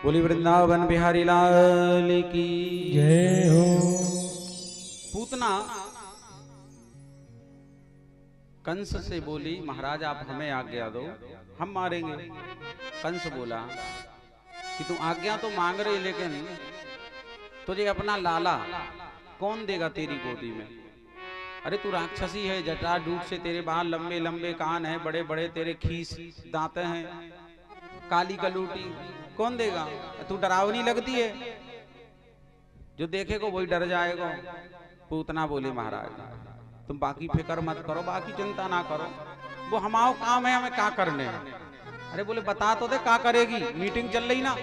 बोली वृंदावन बिहारी लाल की जय हो। पूतना कंस से बोली, महाराज आप हमें आज्ञा दो, हम मारेंगे। कंस बोला कि तू आज्ञा तो मांग रही, लेकिन तुझे अपना लाला कौन देगा तेरी गोदी में? अरे तू राक्षसी है, जटा डूट से तेरे बाल लंबे लंबे, कान है बड़े बड़े, तेरे खीस दांत हैं, काली कलूटी, कौन देगा? तू डरावनी लगती है, जो देखेगा वही डर जाएगा। पूतना बोली महाराज तुम बाकी फिक्र मत करो, बाकी चिंता ना करो, वो हमारा काम है, हमें क्या करने हैं। अरे बोले बता तो दे क्या करेगी, मीटिंग चल रही ना,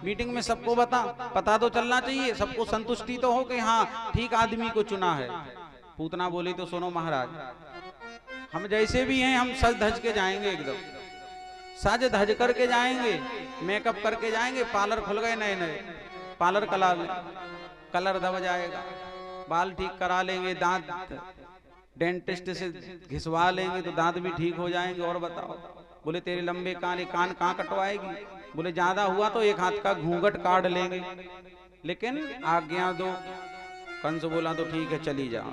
मीटिंग में सबको पता तो चलना चाहिए, सबको संतुष्टि तो हो कि हाँ ठीक आदमी को चुना है। पूतना बोली तो सुनो महाराज, हम जैसे भी हैं हम सज धज के जाएंगे, एकदम सज धज करके जाएंगे, मेकअप करके जाएंगे। पार्लर खुल गए नए नए, पार्लर कलर दब जाएगा, बाल ठीक करा लेंगे, दांत डेंटिस्ट से घिसवा लेंगे तो दांत भी ठीक हो जाएंगे। और बताओ, बोले तेरे लंबे कान कहाँ कटवाएगी? बोले ज्यादा हुआ तो एक हाथ का घूंघट काट लेंगे, लेकिन आज्ञा दो। कंस बोला तो ठीक है चली जा।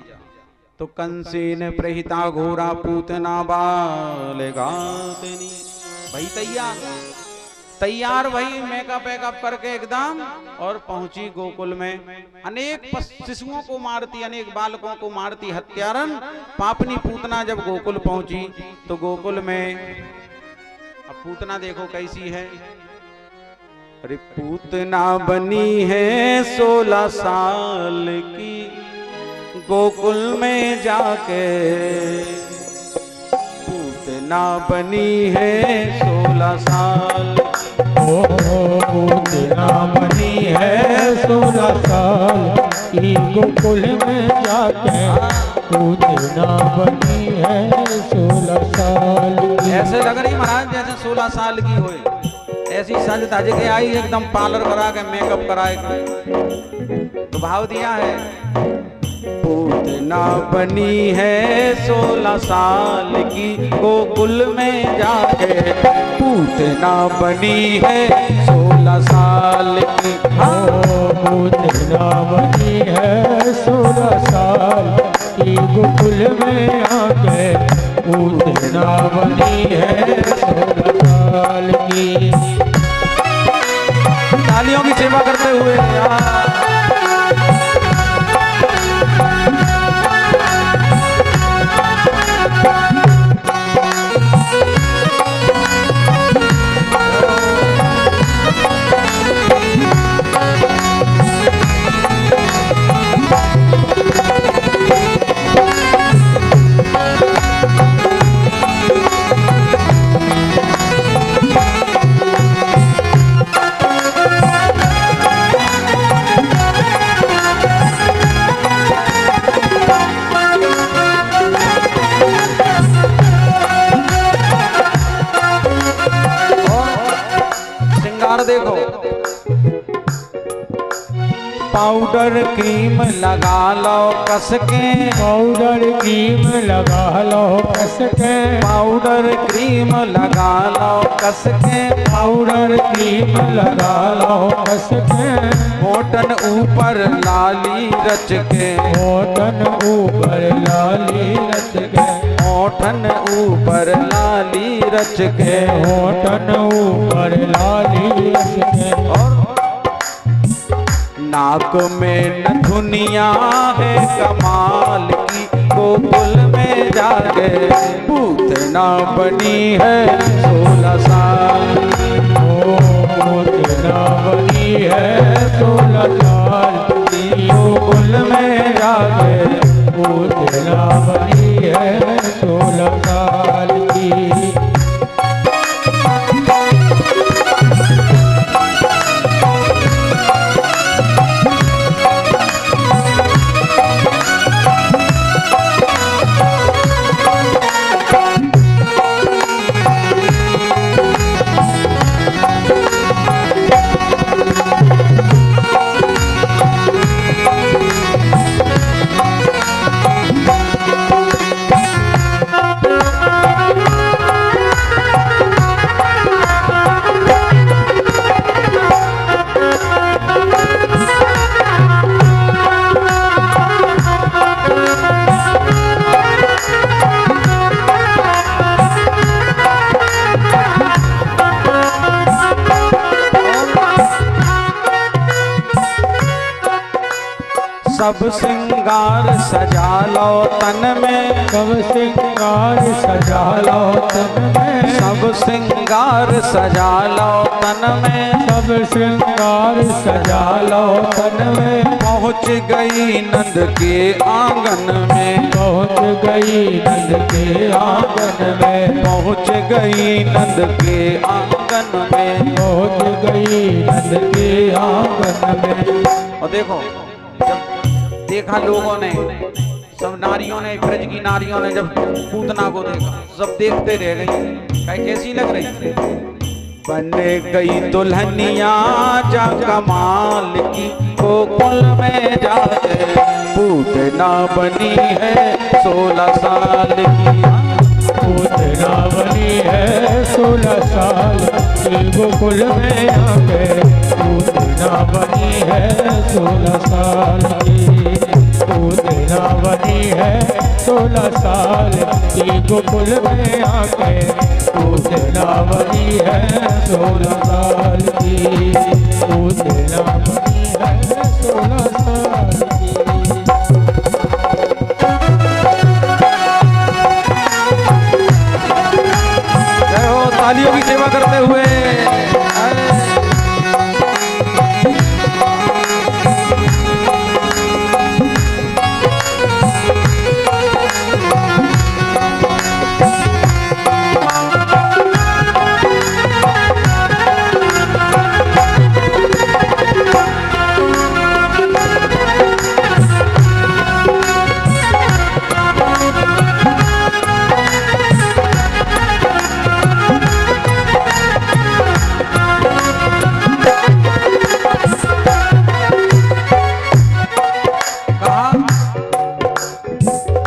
तो कंसेन प्रहिता घोरा पूतना बालगातनी, भाई तैयार भाई, मेकअप वेकअप करके एकदम, और पहुंची गोकुल में। अनेक शिशुओं को मारती, अनेक बालकों को मारती, हत्यारन पापनी पूतना जब गोकुल पहुंची तो गोकुल में अब पूतना देखो कैसी है। अरे पूतना बनी है 16 साल की, गोकुल में जाके पूतना बनी है 16 साल। पूतना बनी है 16 साल की, गोकुल में जाके पूतना बनी है 16 साल की। ऐसे लग रही महाराज जैसे 16 साल की होए, ऐसी सज धज के आई, एकदम पार्लर करा के मेकअप कराए के, तो भाव दिया है। पूतना बनी है 16 साल की, गोकुल में जाके पूतना बनी है 16 साल की। पूतना बनी है 16 साल की, गोकुल में आके पूतना बनी है 16 साल की। तालियों की सेवा करते हुए देखो, पाउडर क्रीम लगा लो कस के, पाउडर क्रीम लगा लो कस के, पाउडर क्रीम लगा लो कस के, पाउडर क्रीम लगा लो कस के। होठन ऊपर लाली रच के, होठन ऊपर लाली रच के, होठन ऊपर लाली रच के, होठन ऊपर लाली रच के। और नाक में नथुनिया है कमाल की, गोकुल में जाके पूतना बनी है 16 साल की। पूतना बनी है 16 साल की, गोकुल में जाके पूतना बनी है 16 साल की। सब श्रृंगार सजा लो तन में, सब श्रृंगार सजा लो तन में, सब श्रृंगार सजा लो तन में, सब श्रृंगार सजा लो तन में। पहुँच गई नंद के आंगन में, पहुँच गई नंद के आंगन में, पहुँच गई नंद के आंगन में, पहुँच गई नंद के आंगन में। और देखो जब देखा लोगों ने, सब नारियों ने, ब्रज की नारियों ने जब पूतना को देखा, सब देखते रह गई, कैसी लग रही। बन गई दुल्हनिया जा कमाल की, गोकुल में जाके पूतना बनी है 16 साल की। पूतना बनी है 16 साल की, गोकुल में आके पूतना बनी है 16 साल की, पूतना बनी है 16 साल की, गोकुल में आके पूतना बनी है 16 साल की, पूतना बनी है 16 साल की। तालियों की सेवा करते हुए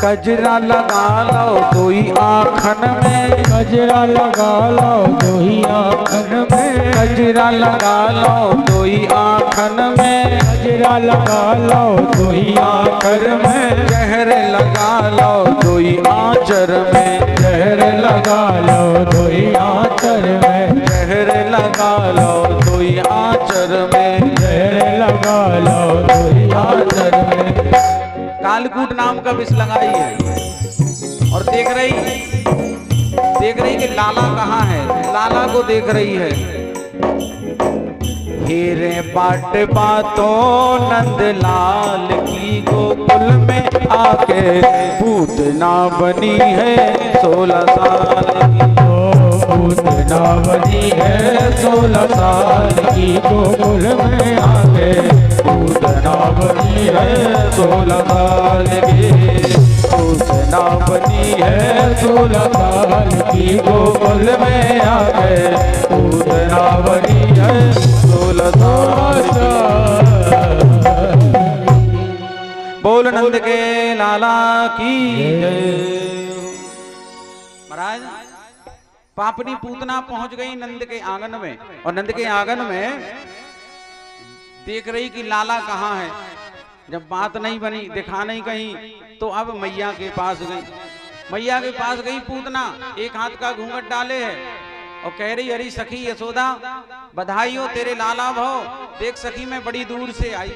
गजरा लगा लो दोई आँखन में, गजरा लगा लो दोही आँखन में, गजरा लगा लो दोई आँखन में, गजरा लगा लो दोही आँखन में, जहर लगा लो दोई आँचर में, जहर लगा लो दोही आँचर में, जहर लगा लो दोई आँचर में, जहर लगा लो दोही आँचर में। कालकूट नाम का विष लगाई है और देख रही कि लाला कहाँ है, लाला को देख रही है। हीरे बाट बातों नंद लाल की, गोकुल में आके पूतना बनी है 16 साल की, पूतना बनी है 16 साल की, गोकुल में आके पूतना बनी है 16 साल की, पूतना बनी है 16 साल की, गोकुल में आके पूतना बनी है 16 साल। बोल नंद के लाला की जय। महाराज पापनी पूतना पहुंच गई नंद के आंगन में, और नंद के आंगन में देख रही कि लाला कहाँ है। जब बात नहीं बनी, दिखा नहीं कहीं, तो अब मैया के पास गई। मैया के पास गई पूतना, एक हाथ का घूंघट डाले है और कह रही, अरे सखी यशोदा बधाई हो तेरे लाला भाव, देख सखी मैं बड़ी दूर से आई,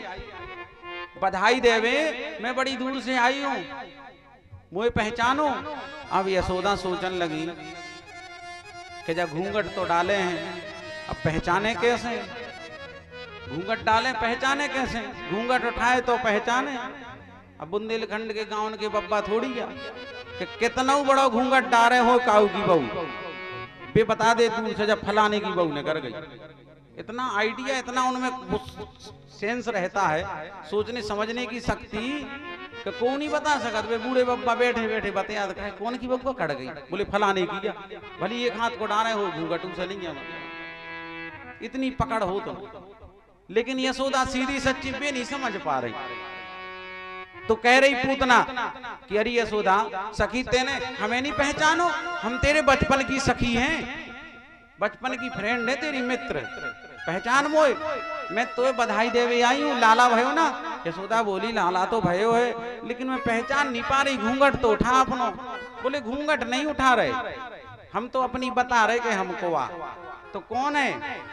बधाई देवे मैं बड़ी दूर से आई हूं, मुझे पहचानो। अब यशोदा सोचने लगी कि जब घूंघट तो डाले हैं, अब पहचाने कैसे, घूंघट डाले पहचाने कैसे, घूंघट उठाए तो पहचाने। अब बुंदेलखंड के गांव के बब्बा थोड़ी है कि कितना बड़ा घूंघट डारे हो काऊ की बहू, बे बता दे दूर से जब फलाने की बहू ने कर गई। इतना आइडिया, इतना उनमें सेंस रहता है, सोचने समझने की शक्ति कि कौन नहीं बता सकत। वे बूढ़े बब्बा बैठे बैठे बता दे कौन की बब्बा कट गई, बोले फलाने की, भली एक हाथ को डारे हो घूंघट से नहीं है, इतनी पकड़ हो तो। लेकिन यशोदा सीधी सच्ची बे नहीं समझ पा रही, तो कह रही पूतना कि अरे यशोदा सखी तेने हमें नहीं पहचानो, हम तेरे बचपन की सखी हैं, बचपन की फ्रेंड है तेरी, मित्र, पहचान मोए, मैं तो बधाई देवे आई हूँ, लाला भयो ना। यशोदा बोली लाला तो भयो है, लेकिन मैं पहचान नहीं पा रही, घूंघट तो उठा अपनो। बोले घूंघट नहीं उठा रहे, हम तो अपनी बता रहे कि हमको आ। तो कौन है?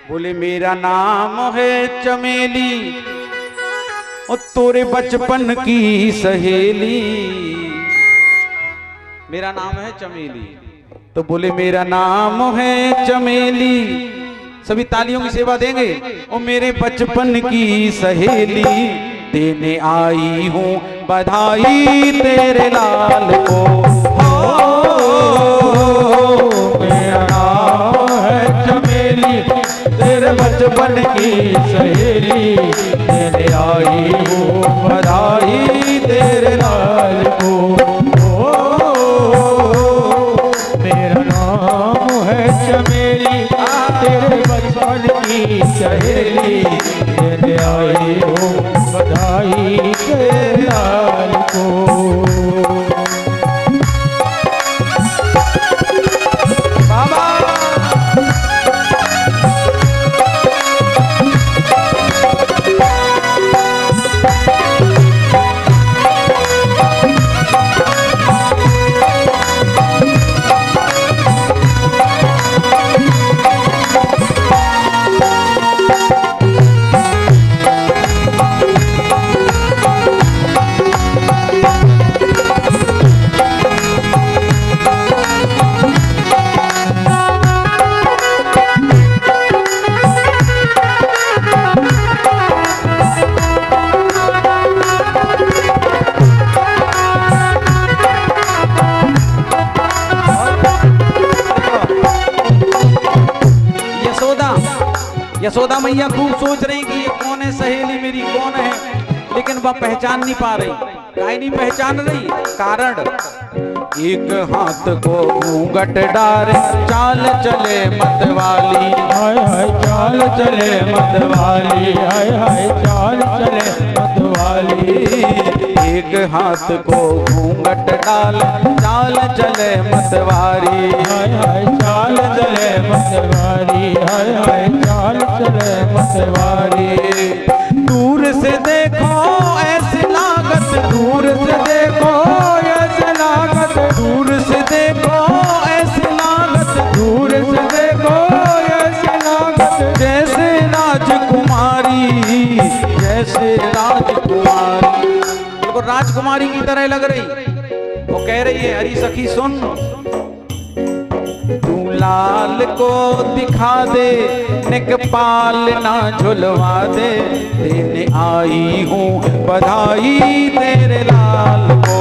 बोले मेरा नाम है चमेली, ओ तोरे बचपन की सहेली, मेरा नाम है चमेली। तो बोले मेरा नाम है चमेली, सभी तालियों की सेवा देंगे। ओ मेरे बचपन की सहेली, देने आई हूँ बधाई तेरे लाल को। मेरा नाम है चमेली, तेरे बचपन की सहेली, देने आई हूँ बधाई तेरे लाल को। मेरा नाम है चमेली, तेरे बचपन की सहेली, देने आई हूँ बधाई तेरे लाल को। यशोदा मैया खूब सोच रही कि ये कौन है सहेली मेरी, कौन है, लेकिन वह पहचान नहीं पा रही। काहे नहीं पहचान रही? कारण एक हाथ को घूंघट डारे, चाल चले मतवाली, हाय हाय चाल चले मतवाली, हाय हाय चाल चले मतवाली। एक हाथ को घूंघट डाल, चाल चले मतवारी, हाय हाय चाल चले मतवारी, हाय हाय चाल चले मतवारी। दूर से देखो ऐसी लागत, दूर से देखो ऐसे लागत, दूर से देखो ऐसी लागत, दूर से देखो ऐसे लागत, जैसे राजकुमारी, जैसे राजकुमारी, बिल्कुल राजकुमारी की तरह लग रही। वो कह रही है अरे सखी सुन, तू लाल को दिखा दे, निकपाल ना झुलवा दे, देने आई हूँ बधाई तेरे लाल को।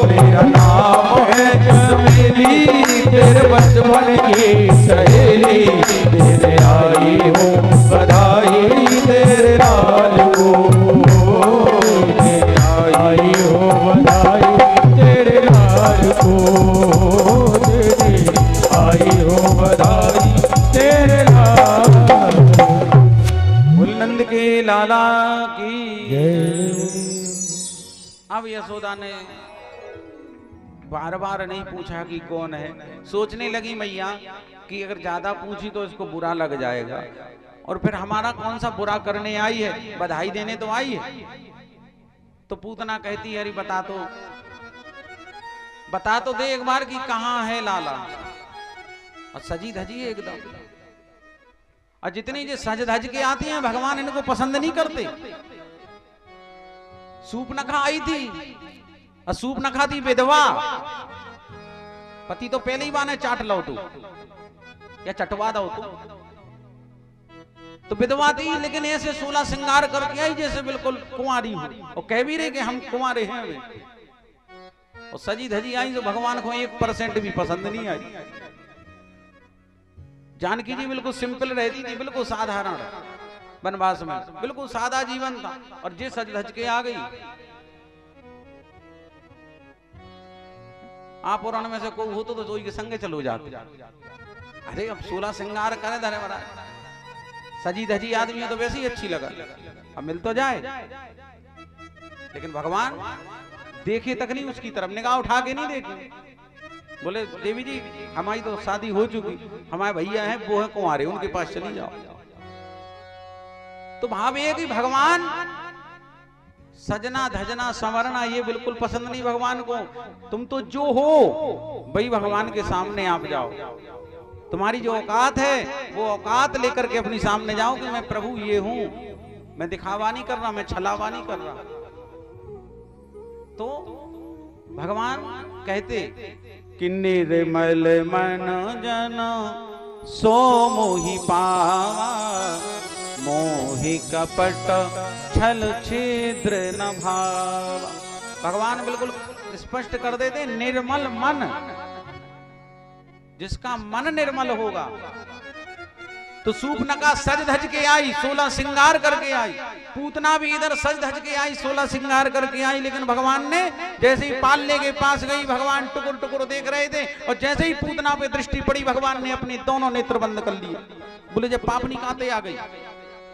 मेरा नाम है चमेली, तेरे बचपन की सहेली, देने आई हूँ बधाई तेरे लाल को। आई हूँ बधाई तेरे लाल को, आई हूँ बधाई तेरे लाल को। बुलंद के लाला की। अब यशोदा ने बार बार नहीं पूछा कि कौन है। सोचने लगी मैया कि अगर ज्यादा पूछी तो इसको बुरा लग जाएगा, और फिर हमारा कौन सा बुरा करने आई है, बधाई देने तो आई है। तो पूतना कहती है अरे बता तो दे एक बार कि कहाँ है लाला। और सजी धजी है एकदम, और जितनी जो सज धज के आती हैं भगवान इनको पसंद नहीं करते। सूप नखा आई थी, और सूप नखा थी विधवा, पति तो पहले ही बाने चाट लो तू या चटवा दो तो विधवा थी, लेकिन ऐसे 16 श्रृंगार करके आई जैसे बिल्कुल कुंवारी हो, और कह भी रहे कि हम कुंवारे हैं अभी। और सजी धजी आई तो भगवान को 1% भी पसंद नहीं आई। जानकी जी बिल्कुल सिंपल रहती थी, बिल्कुल साधारण, वनवास में बिल्कुल सादा जीवन था, और जे सज धज के आ गई। आप पुराण में से कोई हो तो जोई के संगे चलो जाते। अरे अब 16 श्रृंगार करे धरे मरा, सजी धजी आदमी है तो वैसे ही अच्छी लगा, अब मिल तो जाए। लेकिन भगवान देखे तक नहीं उसकी तरफ, निगाह उठा के नहीं देखे। बोले देवी जी हमारी तो शादी हो चुकी, हमारे भैया हैं वो है कुंवारे, उनके पास चली जाओ। तो भाव ये कि भगवान सजना धजना संवरना ये बिल्कुल पसंद नहीं भगवान को। तुम तो जो हो वही भगवान के सामने आप जाओ, तुम्हारी जो औकात है वो औकात लेकर के अपनी सामने जाओ कि मैं प्रभु ये हूं। मैं दिखावा नहीं कर रहा, मैं छलावा नहीं कर रहा। तो भगवान कहते कि निर्मल मन जन सो मोहि पावा, मोहि कपट छल छिद्र न भावा। भगवान बिल्कुल स्पष्ट कर देते, निर्मल मन, जिसका मन निर्मल होगा। तो सूपनखा सज धज के आई, 16 श्रृंगार करके आई, पूतना भी इधर सज धज के आई, 16 श्रृंगार करके आई। लेकिन भगवान ने जैसे ही पालने के पास गई, भगवान टुकुर टुकुर देख रहे थे, और जैसे ही पूतना पे दृष्टि पड़ी, भगवान ने अपने दोनों नेत्र बंद कर लिए। बोले जब पापनी कांते आ गई,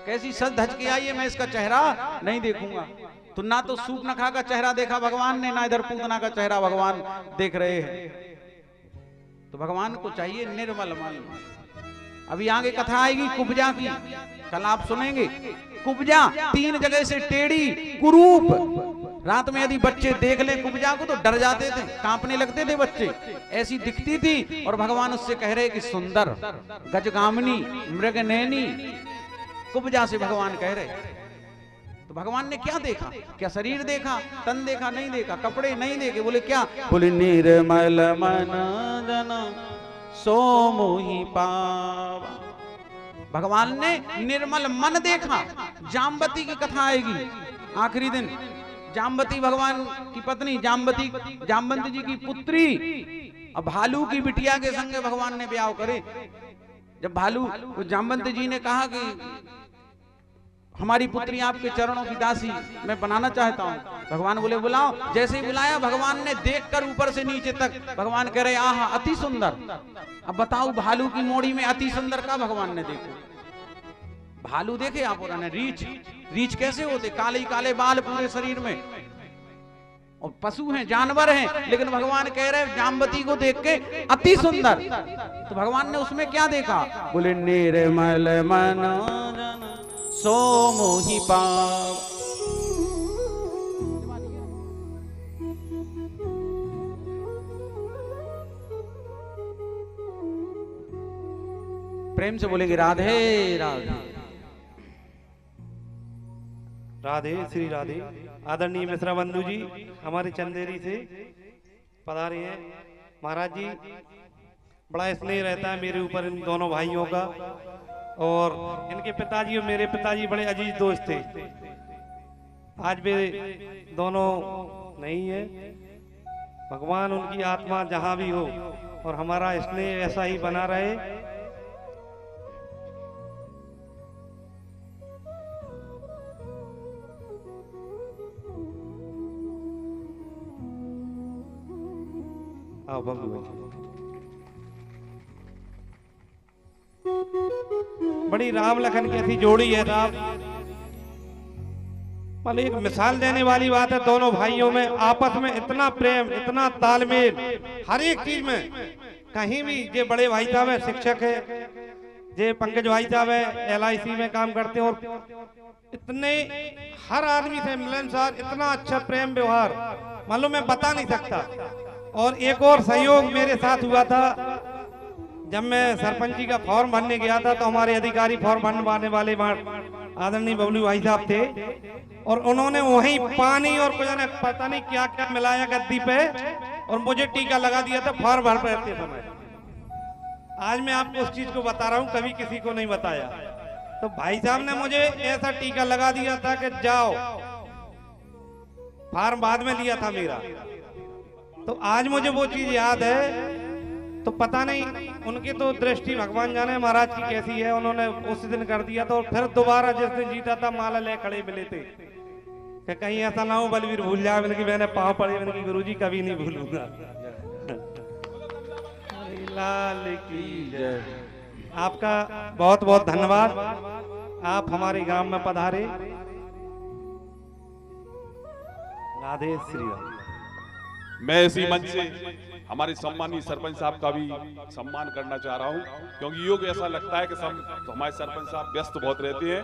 कैसी सज धज के आई है, मैं इसका चेहरा नहीं देखूंगा। तो ना तो सूपनखा का चेहरा देखा भगवान ने, ना इधर पूतना का चेहरा भगवान देख रहे हैं। तो भगवान को चाहिए निर्मल मन। अभी आगे कथा आएगी कुब्जा की, कल आप सुनेंगे। कुब्जा 3 जगह से टेढ़ी, कुरूप। रात में यदि बच्चे देख ले कुब्जा को तो डर जाते थे, कांपने लगते थे बच्चे, ऐसी दिखती थी। और भगवान उससे कह रहे कि सुंदर, गजगामिनी, मृगनयनी, कुब्जा से भगवान कह रहे। तो भगवान ने क्या देखा? क्या शरीर देखा, तन देखा? नहीं देखा। कपड़े नहीं देखे। बोले क्या? बोले निर्मल मन जन सो मोहि पावा। भगवान ने निर्मल मन देखा। जाम्बती की कथा आएगी आखिरी दिन। जाम्बती भगवान की पत्नी, जाम्बती जी की पुत्री, अब भालू की बिटिया के संग भगवान ने ब्याह करे। जब भालू, जाम्बती जी ने कहा कि हमारी पुत्री आपके चरणों की दासी मैं बनाना चाहता हूँ। भगवान बोले बुलाओ। जैसे ही बुलाया, भगवान ने देखकर ऊपर से नीचे तक, भगवान कह रहे आहा अति सुंदर। अब बताओ भालू की मोड़ी में अति सुंदर का भगवान ने देखो। भालू देखे आप, और रीछ कैसे होते, काले काले बाल पूरे शरीर में, और पशु हैं, जानवर हैं, लेकिन भगवान कह रहे जाम्बती को देख के अति सुंदर। तो भगवान ने उसमें क्या देखा? बोले निर्मल मन सो मोहि पावा। प्रेम से बोलेंगे राधे राधे। राधे श्री राधे। आदरणीय मिश्रा बंधु जी हमारे चंदेरी से पधारे हैं। महाराज जी, बड़ा स्नेह रहता है मेरे ऊपर इन दोनों भाइयों का, और इनके पिताजी और मेरे पिताजी बड़े अजीज दोस्त थे। आज वे दोनों नहीं है। भगवान उनकी आत्मा जहां भी हो, और हमारा स्नेह ऐसा ही बना रहे। आओ बंधु, बड़ी राम लखन की ऐसी जोड़ी है साहब। मतलब एक मिसाल देने वाली बात है। दोनों भाइयों में आपस में इतना प्रेम, इतना तालमेल, हर एक चीज में। कहीं भी ये बड़े भाई साहब है, शिक्षक है, ये पंकज भाई साहब है, LIC में काम करते हैं, और इतने हर आदमी से मिलनसार, इतना अच्छा प्रेम व्यवहार, मालूम मैं बता नहीं सकता। और एक और सहयोग मेरे साथ हुआ था, जब मैं सरपंची का फॉर्म भरने गया था, तो हमारे अधिकारी फॉर्म भरने वाले आदरणीय बबलू भाई साहब थे, और उन्होंने वहीं पानी और कुछ पता नहीं क्या क्या मिलाया गद्दी पे, और मुझे टीका लगा दिया था फॉर्म भर रहते समय। आज मैं आपको उस चीज को बता रहा हूँ, कभी किसी को नहीं बताया। तो भाई साहब ने मुझे ऐसा टीका लगा दिया था कि जाओ, फॉर्म बाद में लिया था मेरा। तो आज मुझे वो चीज याद है। तो पता नहीं उनकी तो दृष्टि भगवान जाने महाराज की कैसी है। उन्होंने उस दिन कर दिया था, और फिर दोबारा जिस दिन जीता था माला ले खड़े मिले थे कि कहीं ऐसा ना हो बलवीर भूल जाए। मैंने पाँव पड़े, मैंने गुरुजी कभी नहीं भूलूंगा। लाल की जय। आपका बहुत बहुत धन्यवाद, आप हमारे गांव में पधारे। राधे श्री राम। मैं इसी मंच से हमारे सम्मानीय सरपंच साहब का भी सम्मान करना चाह रहा हूं, क्योंकि योग ऐसा लगता है कि तो हमारे सरपंच साहब व्यस्त बहुत रहते हैं,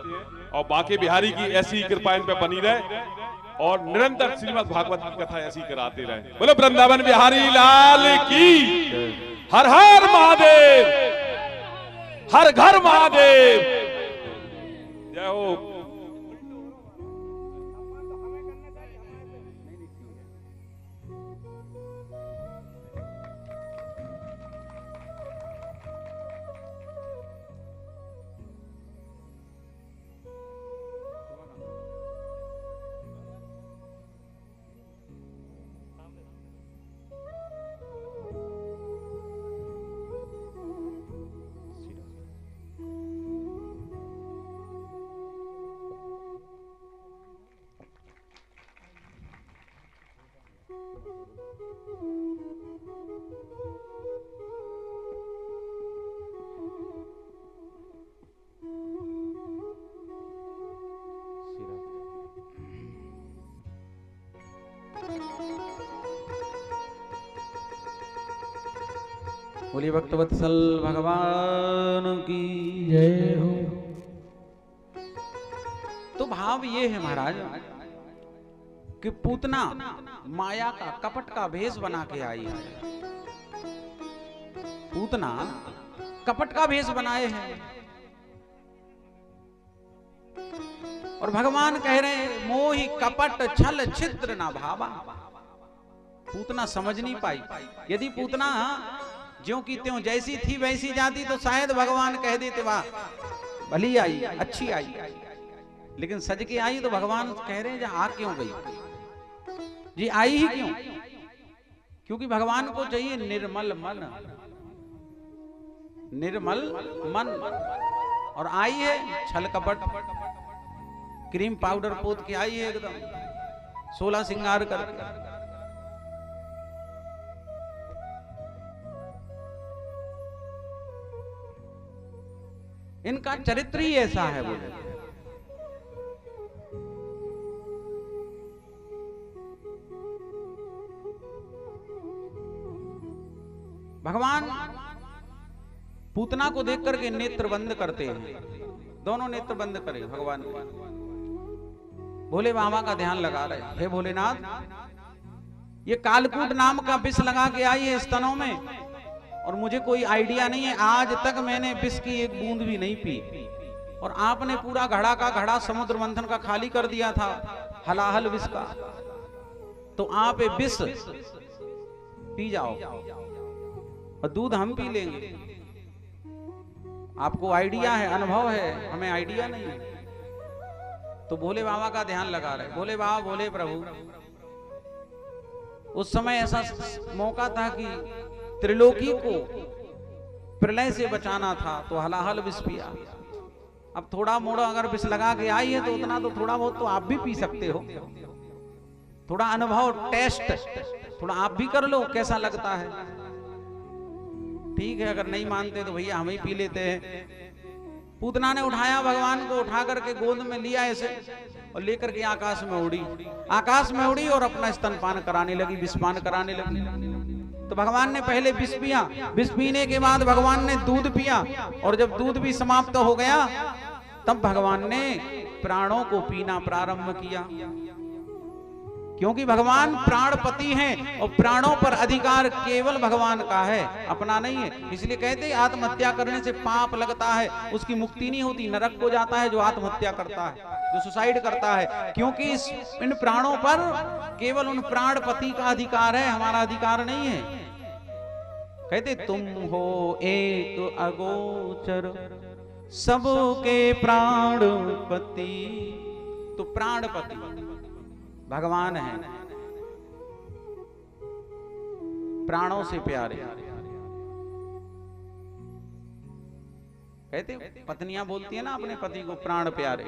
और बांके बिहारी की ऐसी कृपा इन पे बनी रहे, और निरंतर श्रीमद् भागवत की कथा ऐसी कराते रहे। बोलो वृंदावन बिहारी लाल की। हर हर महादेव, हर घर महादेव। जय हो। बोलिए भक्तवत्सल भगवान की जय हो। तो भाव ये है महाराज कि पूतना माया का कपट का भेष बना के आई है। पूतना कपट का भेष बनाए हैं और भगवान कह रहे हैं मोहि कपट छल छिद्र ना भावा। पूतना समझ नहीं पाई। यदि पूतना ज्यों की त्यों जैसी थी वैसी जाती तो शायद भगवान कह देते वाह भली आई अच्छी आई, लेकिन सज के आई तो भगवान कह रहे हैं आ क्यों गई जी, आई ही क्यों? क्योंकि भगवान को चाहिए निर्मल मन, निर्मल मन। और आई है छल कपट, क्रीम पाउडर पोत के आई है एकदम 16 श्रृंगार करके। इनका चरित्र ही ऐसा है। बोले भगवान पूतना को देख करके नेत्र बंद करते हैं, दोनों नेत्र बंद करे भगवान को। भोले बाबा का ध्यान लगा रहे, हे भोलेनाथ ये कालकूट नाम का विष लगा के आई है स्तनों में और मुझे कोई आइडिया नहीं है। आज तक मैंने विष की एक बूंद भी नहीं पी और आपने पूरा घड़ा का घड़ा समुद्र मंथन का खाली कर दिया था हलाहल विष का। तो आप ये विष पी जाओ और दूध हम पी लेंगे। आपको आइडिया है, अनुभव है, हमें आइडिया नहीं है। तो भोले बाबा का ध्यान लगा रहे। भोले बाबा बोले प्रभु उस समय ऐसा मौका था कि त्रिलोकी को प्रलय से बचाना था तो हलाहल विष पिया। अब थोड़ा मोड़ा अगर विष लगा के आई है तो उतना तो थोड़ा बहुत तो आप भी पी सकते हो। थोड़ा अनुभव टेस्ट थोड़ा आप भी कर लो कैसा लगता है। ठीक है, अगर नहीं मानते तो भैया हम ही पी लेते हैं। पूतना ने उठाया भगवान को, उठा करके गोद में लिया ऐसे और लेकर के आकाश में उड़ी। आकाश में उड़ी और अपना स्तनपान कराने लगी, विषपान कराने लगी। तो भगवान ने पहले विष पिया, विष पीने के बाद भगवान ने दूध पिया और जब दूध भी समाप्त हो गया तब भगवान ने प्राणों को पीना प्रारंभ किया। क्योंकि भगवान प्राणपति हैं और प्राणों पर अधिकार केवल भगवान का है, अपना नहीं है। इसलिए कहते हैं आत्महत्या करने से पाप लगता है, उसकी मुक्ति नहीं होती, नरक को जाता है जो आत्महत्या करता है, जो सुसाइड करता है। क्योंकि इन प्राणों पर केवल उन प्राणपति का अधिकार है, हमारा अधिकार नहीं है। कहते तुम हो एक अगोचर सबके प्राणपति। तो प्राणपति भगवान है, प्राणों से प्यारे। कहते पत्नियां बोलती है ना अपने पति को प्राण प्यारे।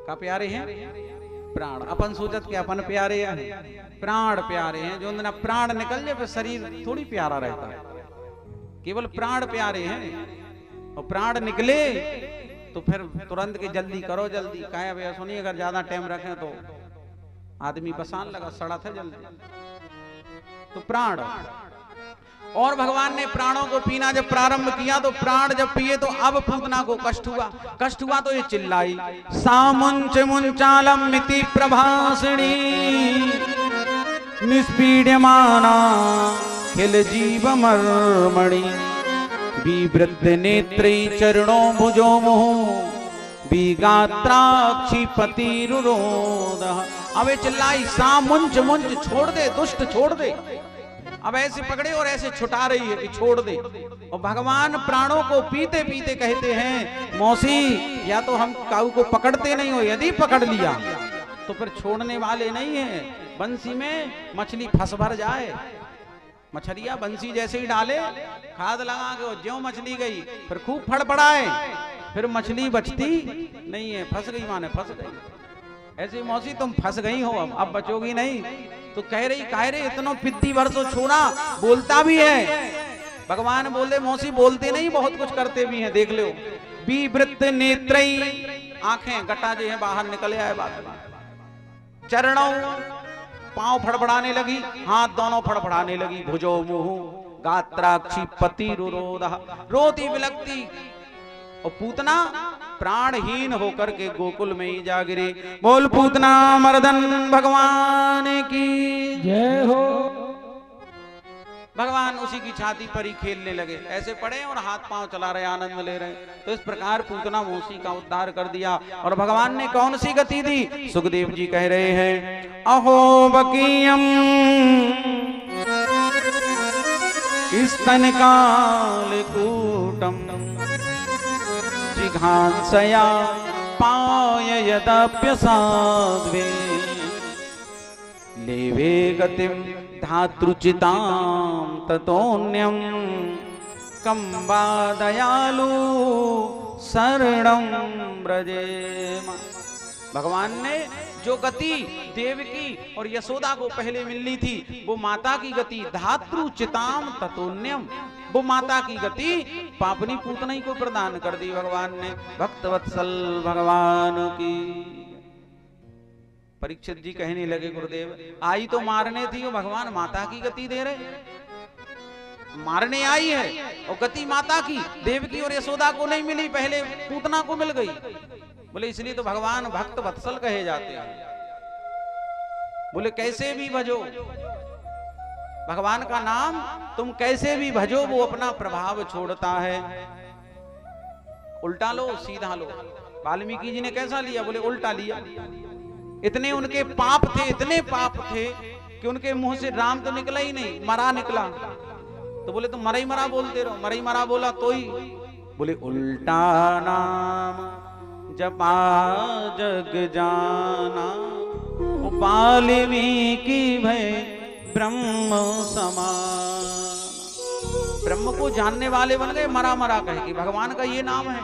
का प्यारे हैं? प्राण। अपन सोचत के अपन प्यारे हैं, प्राण प्यारे हैं। जो ना प्राण निकल जाए फिर शरीर थोड़ी प्यारा रहता है। केवल प्राण प्यारे हैं और प्राण निकले तो फिर तुरंत के जल्दी करो, जल्दी कहे भैया सुनिए अगर ज्यादा टाइम रखें तो आदमी पसान लगा, सड़ा था जल्दी। तो प्राण। और भगवान ने प्राणों को पीना जब प्रारंभ किया तो प्राण जब पिए तो अब पूतना को कष्ट हुआ। कष्ट हुआ तो ये चिल्लाई सामुंच मुंचालम मिति प्रभासिणी निष्पीड्यमाना खिल जीव मर्मणि विवृत नेत्रै चरणों भुजो मुहुः विगात्राक्षी पतिरुरोधः। अब ये चिल्लाई सामुंच मुंच छोड़ दे, दुष्ट छोड़ दे। अब ऐसे पकड़े और ऐसे छुटा रही है कि छोड़ दे। और भगवान प्राणों को पीते पीते कहते हैं मौसी या तो हम काऊ को पकड़ते नहीं हो, यदि पकड़ लिया तो फिर छोड़ने वाले नहीं है। बंसी में मछली फंस भर जाए, मछलियां बंसी जैसे ही डाले खाद लगा के ज्यों मछली गई फिर खूब फड़फड़ाए, फिर मछली बचती नहीं है, फंस गई माने फंस गई। ऐसे मौसी तुम फंस गई हो, अब बचोगी नहीं। तो कह रही इतना पिद्दी वर्षों छोड़ा, बोलता भी है। भगवान बोले मौसी बोलते नहीं, बहुत कुछ करते भी हैं, देख लो। विवृत नेत्रई, आंखें गटा जो है बाहर निकले आए बात। चरणों, पांव फड़फड़ाने लगी, हाथ दोनों फड़फड़ाने लगी, भुजो मुंह गात्राक्षी पति रुरोधा, रोती बिलकती और पूतना प्राणहीन होकर के गोकुल में ही जा गिरी। बोल पूतना मर्दन भगवान की जय हो। भगवान उसी की छाती पर ही खेलने लगे, ऐसे पड़े और हाथ पांव चला रहे, आनंद ले रहे। तो इस प्रकार पूतना मौसी का उद्धार कर दिया। और भगवान ने कौन सी गति दी? सुखदेव जी कह रहे हैं, अहो बकीयम स्तन काल कूटम जिघांसया पाय यदप्यसाध्वे लेवे गतिम धातृचितां ततोन्यम कंबा दयालु शरणं व्रजेम। भगवान ने जो गति देवकी और यशोदा को पहले मिलनी थी, वो माता की गति धातृचिताम ततोन्यम, वो माता की गति पापनी पूतनी को प्रदान कर दी भगवान ने। भक्तवत्सल भगवान की। परीक्षित जी कहने लगे, गुरुदेव आई तो मारने थी, वो भगवान माता की गति दे रहे, मारने आई है और गति माता की। देवकी और यशोदा को नहीं मिली, पहले पूतना को मिल गई। बोले इसलिए तो भगवान भक्त वत्सल कहे जाते हैं। बोले कैसे भी भजो भगवान का नाम, तुम कैसे भी भजो वो अपना प्रभाव छोड़ता है। उल्टा लो सीधा लो। वाल्मीकि जी ने कैसा लिया? बोले उल्टा लिया। इतने उनके पाप थे, इतने पाप थे कि उनके मुंह से राम तो निकला ही नहीं, मरा निकला। तो बोले तुम मरा ही मरा बोलते रहो, मरा ही मरा बोला तो ही। बोले उल्टा नाम जपा जग जाना, वाल्मीकि भय ब्रह्म समान। ब्रह्म को जानने वाले बन गए मरा मरा कह के। भगवान का ये नाम है,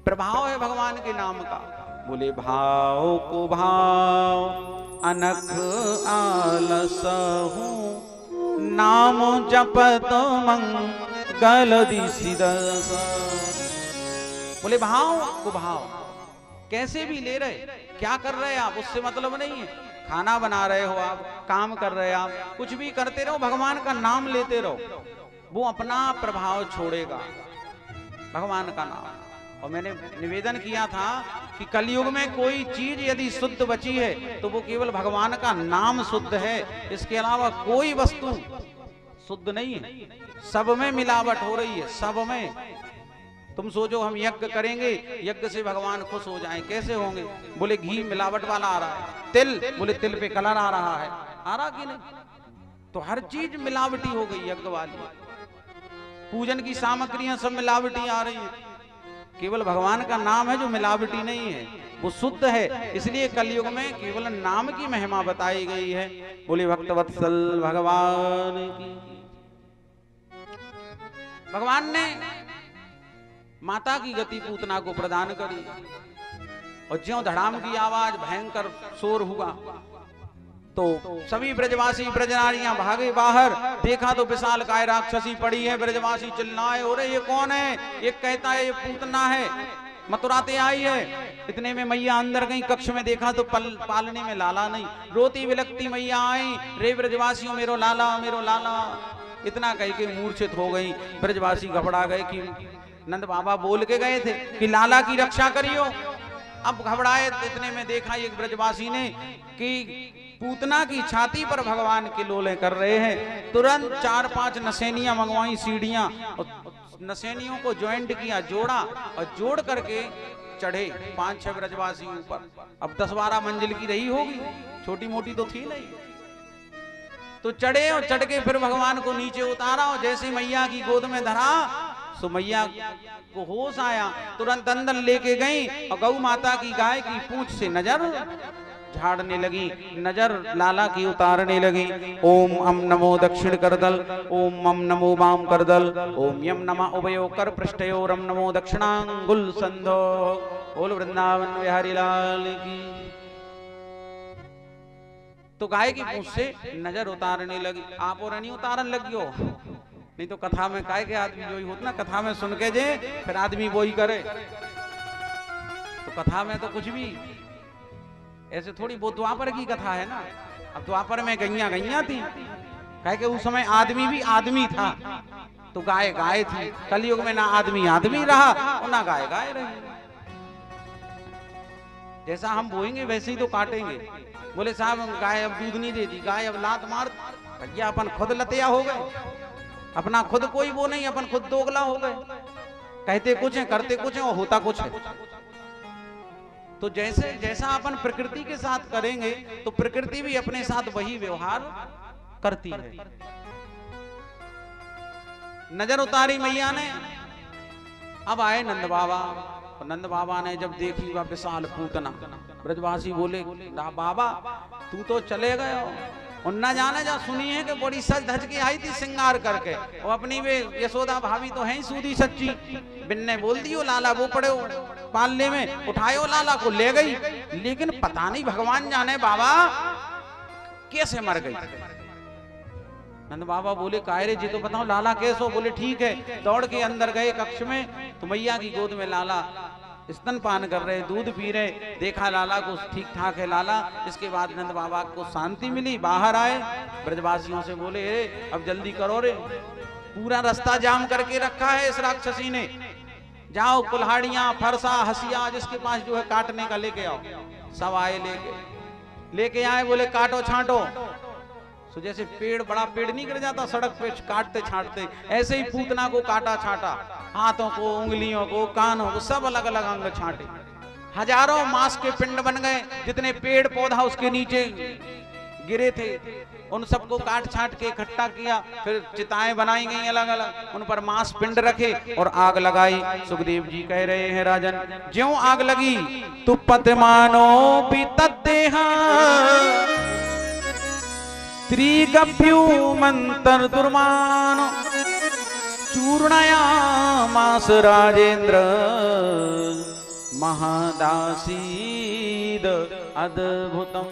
प्रभाव है भगवान के नाम का। बोले भाव को भाव अनख आलस हूँ, नाम जपत मंगल दिसिदस। बोले भाव को भाव कैसे भी ले रहे, क्या कर रहे आप उससे मतलब नहीं है। खाना बना रहे हो आप, काम कर रहे आप, कुछ भी करते रहो, भगवान का नाम लेते रहो, वो अपना प्रभाव छोड़ेगा भगवान का नाम। और मैंने निवेदन किया था कि कलयुग में कोई चीज यदि शुद्ध बची है तो वो केवल भगवान का नाम शुद्ध है, इसके अलावा कोई वस्तु शुद्ध नहीं है। सब में मिलावट हो रही है, सब में। तुम सोचो हम यज्ञ करेंगे, यज्ञ से भगवान खुश हो जाएं, कैसे होंगे? बोले घी मिलावट वाला आ रहा है, तिल, बोले तिल पे कलर आ रहा है, आ रहा कि नहीं? तो हर चीज मिलावटी हो गई यज्ञ वाली। पूजन की सामग्रियां सब मिलावटी आ रही है, केवल भगवान का नाम है जो मिलावटी नहीं है, वो शुद्ध है। इसलिए कलयुग में केवल नाम की महिमा बताई गई है। बोले भक्तवत्सल भगवान की। भगवान ने माता की गति पूतना को प्रदान करी और ज्यों धड़ाम की आवाज, भयंकर शोर हुआ तो सभी ब्रजवासी ब्रजनारियां भागे बाहर। देखा तो विशाल काय राक्षसी पड़ी है, ब्रजवासी चिल्लाए, अरे ये कौन है? एक कहता है ये पूतना है, मथुराते आई है। इतने में मैया अंदर गई, कक्ष में देखा तो पालने में लाला नहीं। रोती बिलकती मैया आई, रे ब्रजवासियों मेरो लाला, मेरो लाला। इतना कह के मूर्छित हो गई। ब्रजवासी घबरा गए कि नंद बाबा बोल के गए थे कि लाला की रक्षा करियो। अब घबराए तो इतने में देखा एक ब्रजवासी ने कि पूतना की छाती पर भगवान के लोले कर रहे हैं। तुरंत 4-5 नसेनियां मंगवाई, सीढ़ियां, और नसेनियों को ज्वाइंट किया, जोड़ा और जोड़ करके चढ़े 5-6 ब्रजवासी ऊपर। अब 10-12 मंजिल की रही होगी, छोटी मोटी तो थी नहीं। तो चढ़े और चढ़ के फिर भगवान को नीचे उतारा और जैसे मैया की गोद में धरा तो मैया को होश आया, तुरंत अंदर लेके गई और गौ माता की गाय की पूंछ से नजर झाड़ने लगी, नजर लाला की उतारने लगी। ओम अम नमो दक्षिण करदल, ओम अम नमो वाम करदल, ओम यम नमः उभयो कर पृष्ठयोरम नमो दक्षिणांगुल संधो। बोल वृंदावन बिहारी लाल की। तो गाय की पूंछ से नजर उतारने लगी। आप और नहीं उतारन लगी हो, नहीं तो कथा में काय के आदमी जो ही होता ना, कथा में सुन के जे फिर आदमी वो ही करे। तो कथा में तो कुछ भी ऐसे थोड़ी, वो द्वापर की कथा है ना। अब द्वापर में गैया थी, कहे कि उस समय आदमी भी आदमी था तो गाय गाय थी, कलयुग में ना आदमी आदमी रहा और ना गाय गाय रही। जैसा हम बोएंगे वैसे ही तो काटेंगे। बोले साहब गाय अब दूध नहीं देती, गाय अब लात मार, भैया अपन खुद लतिया हो गए, अपना खुद कोई वो नहीं, अपन खुद दोगला हो गए। कहते कुछ है करते कुछ है और होता कुछ है। तो जैसे जैसा अपन प्रकृति के साथ करेंगे तो प्रकृति भी अपने साथ वही व्यवहार करती है। नजर उतारी मैया ने, अब आए नंद बाबा, और नंद बाबा ने जब देखी वह विशाल पूतना, ब्रजवासी बोले बाबा तू तो चले गए हो, और न जाने जा सुनी है कि बड़ी सज धज के आई थी श्रृंगार करके, और अपनी वे यशोदा भाभी तो है ही सूदी सच्ची, बिन्ने बोल दियो लाला वो पड़े हो पालने में, उठायो लाला को ले गई, लेकिन पता नहीं भगवान जाने बाबा कैसे मर गई। नंद बाबा बोले कायरे जी तो बताओ लाला कैसो? बोले ठीक है। दौड़ के अंदर गए कक्ष में तो मैया की गोद में लाला स्तनपान कर रहे, दूध पी रहे, देखा लाला को ठीक ठाक है लाला। इसके बाद नंद बाबा को शांति मिली, बाहर आए, ब्रजवासियों से बोले अब जल्दी करो रे, पूरा रास्ता जाम करके रखा है इस राक्षसी ने, जाओ कुल्हाड़ियां फरसा हसिया जिसके पास जो है काटने का लेके आओ। सब आए लेके आए, बोले काटो छांटो। तो जैसे पेड़ बड़ा पेड़ नहीं गिर जाता सड़क पे काटते छांटते, ऐसे ही पूतना को काटा छांटा, हाथों को उंगलियों को कानों को सब अलग अलग अंग छांटे। हजारों मांस के पिंड बन गए, जितने पेड़ पौधा उसके नीचे गिरे थे उन सबको काट छांट के इकट्ठा किया। फिर चिताएं बनाई गई अलग अलग, उन पर मांस पिंड रखे और आग लगाई। सुखदेव जी कह रहे हैं राजन, ज्यों आग लगी तु पतमानो पितदेहा त्रिगभ्यू मंत्र दुर्मान चूर्णयामास राजेंद्र महादासीद अद्भुतम।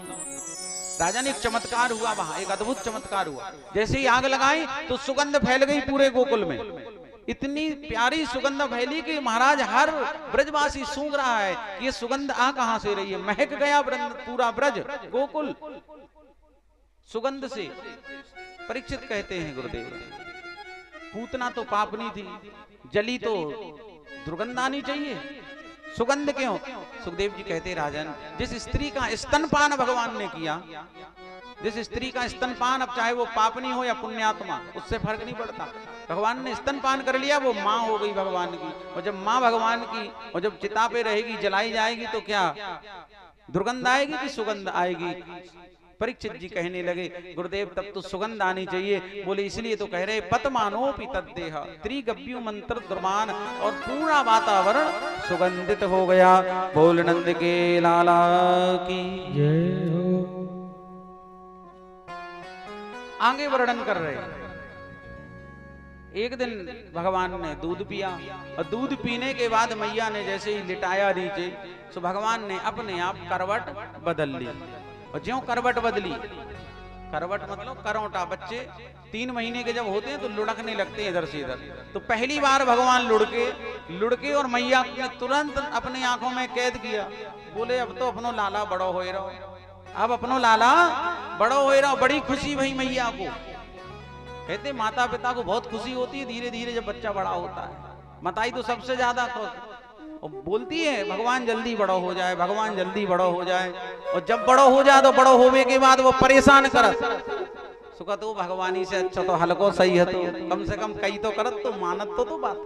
राजन एक चमत्कार हुआ वहां, एक अद्भुत चमत्कार हुआ। जैसे ही आग लगाई तो सुगंध फैल गई पूरे गोकुल में, इतनी प्यारी सुगंध फैली कि महाराज हर ब्रजवासी सूंघ रहा है कि ये सुगंध आ कहां से रही है। महक गया पूरा ब्रज गोकुल सुगंध से। परीक्षित कहते हैं गुरुदेव, पूतना तो पापनी थी, जली तो दुर्गंध आनी चाहिए, सुगंध क्यों? सुखदेव जी कहते राजन, जिस स्त्री का स्तनपान भगवान ने किया, जिस स्त्री का स्तनपान, अब चाहे वो पापनी हो या पुण्यात्मा, उससे फर्क नहीं पड़ता, भगवान ने स्तनपान कर लिया, वो माँ हो गई भगवान की। और जब माँ भगवान की और जब चिता पे रहेगी, जलाई जाएगी, तो क्या दुर्गंध आएगी कि सुगंध आएगी? परीक्षित जी कहने लगे गुरुदेव तब तो सुगंध आनी चाहिए। बोले इसलिए तो कह रहे पतमानोपि तद्देह त्रिगभ्यु मंत्र दुर्मान, और पूरा वातावरण सुगंधित हो गया। बोल नंद के लाला की जय हो। आगे वर्णन कर रहे, एक दिन भगवान ने दूध पिया, और दूध पीने के बाद मैया ने जैसे ही लिटाया नीचे, तो भगवान ने अपने आप करवट बदल ली। और ज्यों करवट बदली, करवट मतलब करौटा, बच्चे 3 महीने के जब होते हैं तो लुढ़कने लगते हैं इधर से इधर, तो पहली बार भगवान लुढ़के और मैया ने तुरंत अपने आंखों में कैद किया। बोले अब तो अपनो लाला बड़ो हो रहो, अब अपनो लाला बड़ो हो रहो। बड़ी खुशी भई मैया को। कहते माता पिता को बहुत खुशी होती है धीरे धीरे जब बच्चा बड़ा होता है, माताई तो सबसे ज्यादा और बोलती है भगवान जल्दी बड़ो हो जाए, भगवान जल्दी बड़ो हो जाए। और जब बड़ो हो जाए तो बड़ो होने के बाद वो परेशान करत, सुखा तो भगवानी से अच्छा तो हल्को सही है, तो कम से कम कई तो करत तो मानत तो बात।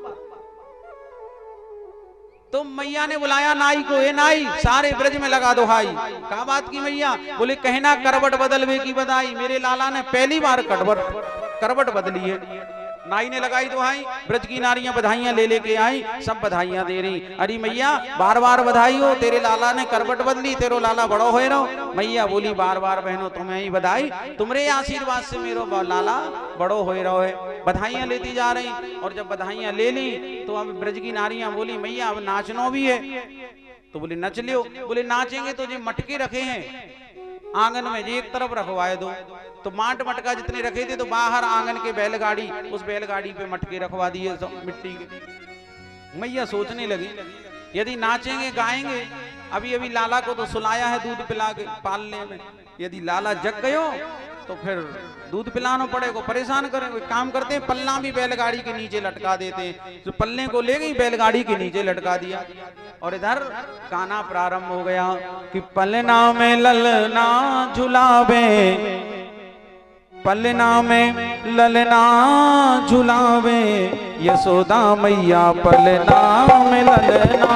तो मैया ने बुलाया नाई को, ए नाई सारे ब्रज में लगा दो हाई। क्या बात की मैया? बोले कहना करवट बदलवे की बधाई, मेरे लाला ने पहली बार करवट बदली है। नाई ने लगाई दुहाई, ब्रज की नारियां बधाइयां ले लेके आई, सब बधाइयां दे रही। अरे मैया बार बार बधाई हो, तेरे लाला ने करवट बदली, तेरो लाला बड़ो हो रहो। मैया बोली बार बार बहनों तुम्हें ही बधाई, तुम्हारे आशीर्वाद से मेरो लाला बड़ो हो रहो है। बधाइयां लेती जा रही, और जब बधाइयां ले ली तो अब ब्रज की नारियां बोली मैया अब नाचनो भी है। तो बोले नच लियो। बोले नाचेंगे तो जो मटके रखे हैं आंगन में जी एक तरफ रखवाए दो। तो माट मटका जितने रखे थे तो बाहर आंगन के बैलगाड़ी, उस बैलगाड़ी पे मटके रखवा दिए मिट्टी के। मैया सोचने लगी यदि नाचेंगे गाएंगे, अभी अभी लाला को तो सुलाया है दूध पिला के पालने में, यदि लाला जग गयो तो फिर दूध पिलाना पड़ेगा, परेशान करेंगे। काम करते हैं, पल्ला भी बैलगाड़ी के नीचे लटका देते हैं, तो पल्ले को ले गई बैलगाड़ी के नीचे लटका दिया। और इधर गाना प्रारंभ हो गया कि पलना में ललना झुलावे, पलना में ललना झुलावे, यशोदा मैया पलना में ललना,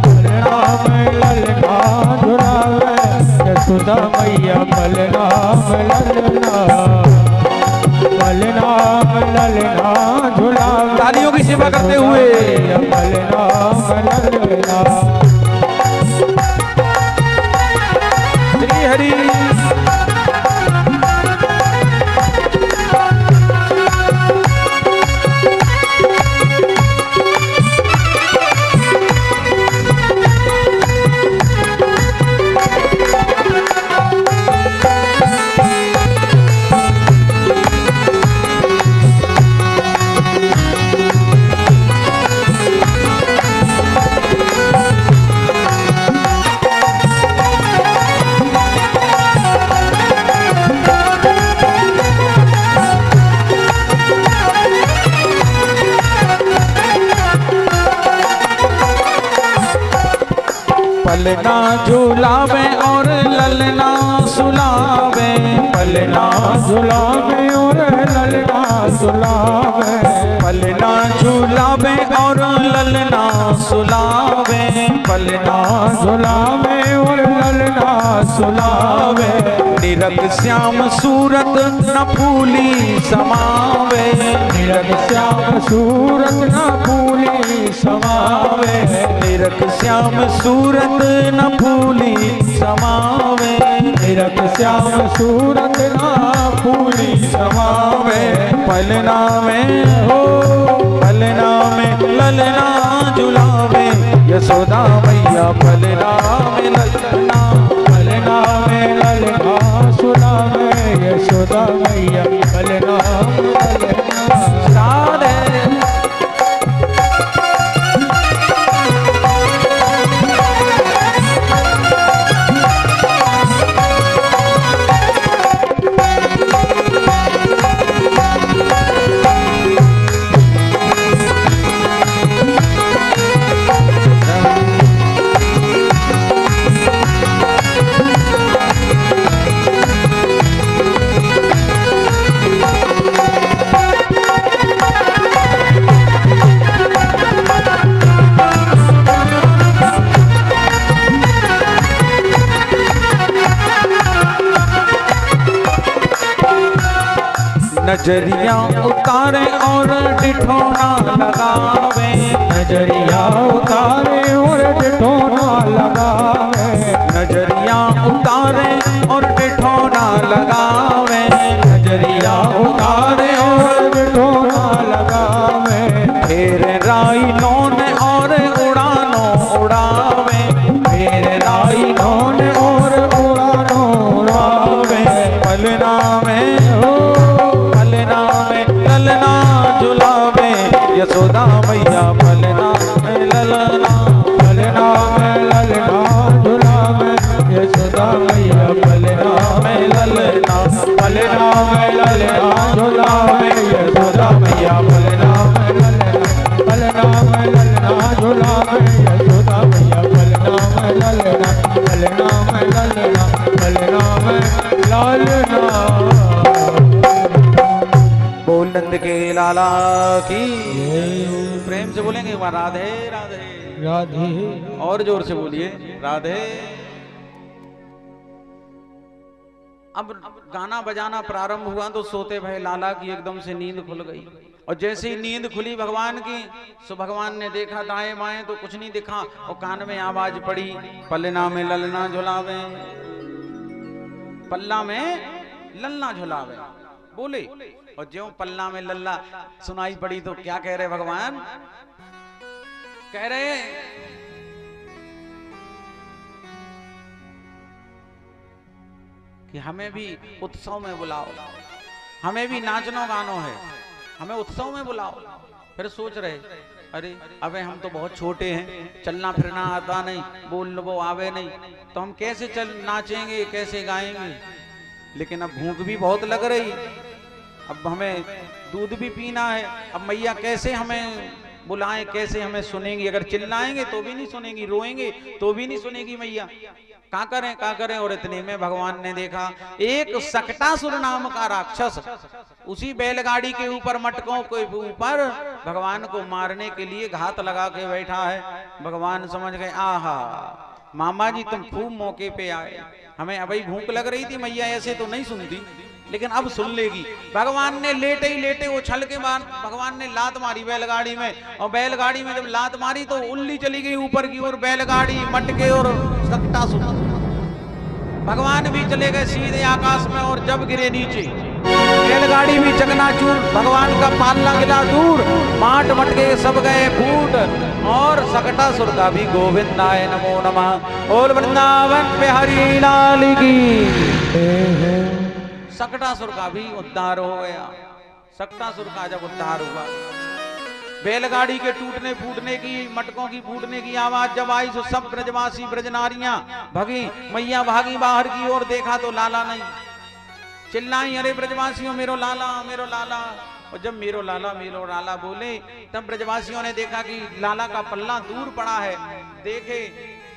पलना में ललना झुलावे, यशोदा मैया पलना में ललना, पलना में ललना झुलावे। तालियों की सेवा करते हुए पलना में ललना। श्री हरि पलना झुलावे और ललना सुलावे, पलना झुलावे और ललना सुलावे, पलना झुलावे और ललना सुलावे, पलना झुलावे और ललना सुलावे। निरत श्याम सूरत न फूली समावे, निरत श्याम सूरत न फूली समावे, निरत श्याम सूरत न फूली समावे, निरत श्याम सूरत न फूली समावे। पलना में हो पलना में ललना झुलावे, यशोदा मैया पलना में ललना, पलना में ललना सुलावे, यशोदा मैया पलना में ललना। राधे नजरिया उतारे और डिठोना लगावे, नजरिया उतारे और डिठोना लगावे, नजरिया उतारे और डिठोना लगावे, नजरिया उतारे और डिठोना लगावे। फिर राइनों ने और उड़ानो उड़ावे, फिर राइनों ने और उड़ानो उड़ावे। पलना में हो पलना में ललना झुलावे, यशोदा मैया पलना में ललना, पलना में ललना झुलावे, यशोदा मैया पलना में ललना, पलना में ललना झुलावे, यशोदा मैया पलना में ललना, पलना में ललना झुलावे, यशोदा मैया पलना में ललना, पलना में ललना, पलना में ललना। बोल नंद के लाला की प्रेम से बोलेंगे एक बार राधे राधे, राधे और जोर से बोलिए राधे। अब गाना बजाना प्रारंभ हुआ तो सोते भय लाला की एकदम से नींद खुल गई, और जैसे ही नींद खुली भगवान की, सो भगवान ने देखा दाएं बाएं तो कुछ नहीं दिखा, और कान में आवाज पड़ी पलना में ललना झुलावे, पल्ला में ललना झुलावे बोले। और ज्यों पल्ला में लल्ला सुनाई पड़ी तो क्या कह रहे भगवान, कह रहे कि हमें भी उत्सव में बुलाओ, हमें भी नाचनो गानो है, हमें उत्सव में बुलाओ। फिर सोच रहे अरे अबे हम तो बहुत छोटे हैं, चलना फिरना आता नहीं, बोल वो आवे नहीं, तो हम कैसे चल नाचेंगे कैसे गाएंगे। लेकिन अब भूख भी बहुत लग रही, अब हमें दूध भी पीना है। अब मैया कैसे हमें बुलाएं, कैसे हमें सुनेंगी? अगर चिल्लाएंगे तो भी नहीं सुनेंगी, रोएंगे तो भी नहीं सुनेगी मैया। क्या करें क्या करें? और इतने में भगवान ने देखा एक सकटासुर नाम का राक्षस उसी बैलगाड़ी के ऊपर, मटकों के ऊपर भगवान को मारने के लिए घात लगा के बैठा है। भगवान समझ गए, आहा मामा जी तुम खूब मौके पे आए, हमें अभी भूख लग रही थी, मैया ऐसे तो नहीं सुनती लेकिन अब सुन लेगी। भगवान ने लेटे ही लेटे उछल के बाद भगवान ने लात मारी बैलगाड़ी में, और बैलगाड़ी में जब लात मारी तो उल्ली चली गई ऊपर की ओर, बैलगाड़ी मटके और सकटासुर। भगवान भी चले गए सीधे आकाश में, और जब गिरे नीचे बैलगाड़ी भी चकनाचूर, भगवान का पालना गिरा दूर, माट मटके सब गए फूट, और सकटासुर का भी गोविंदाय नमो नमः। और वृंदावन बिहारी लाल की। सकटासुर का भी उद्धार हो गया। सकटासुर का जब उद्धार हुआ, बैलगाड़ी के टूटने फूटने की, मटकों की फूटने की आवाज जब आई तो सब ब्रजवासी ब्रजनारियां भगी, मैया भागी बाहर की ओर, देखा तो लाला नहीं। चिल्लाई, अरे ब्रजवासियों मेरो लाला मेरो लाला। और जब मेरो लाला बोले तब ब्रजवासियों ने देखा कि लाला का पल्ला दूर पड़ा है। देखे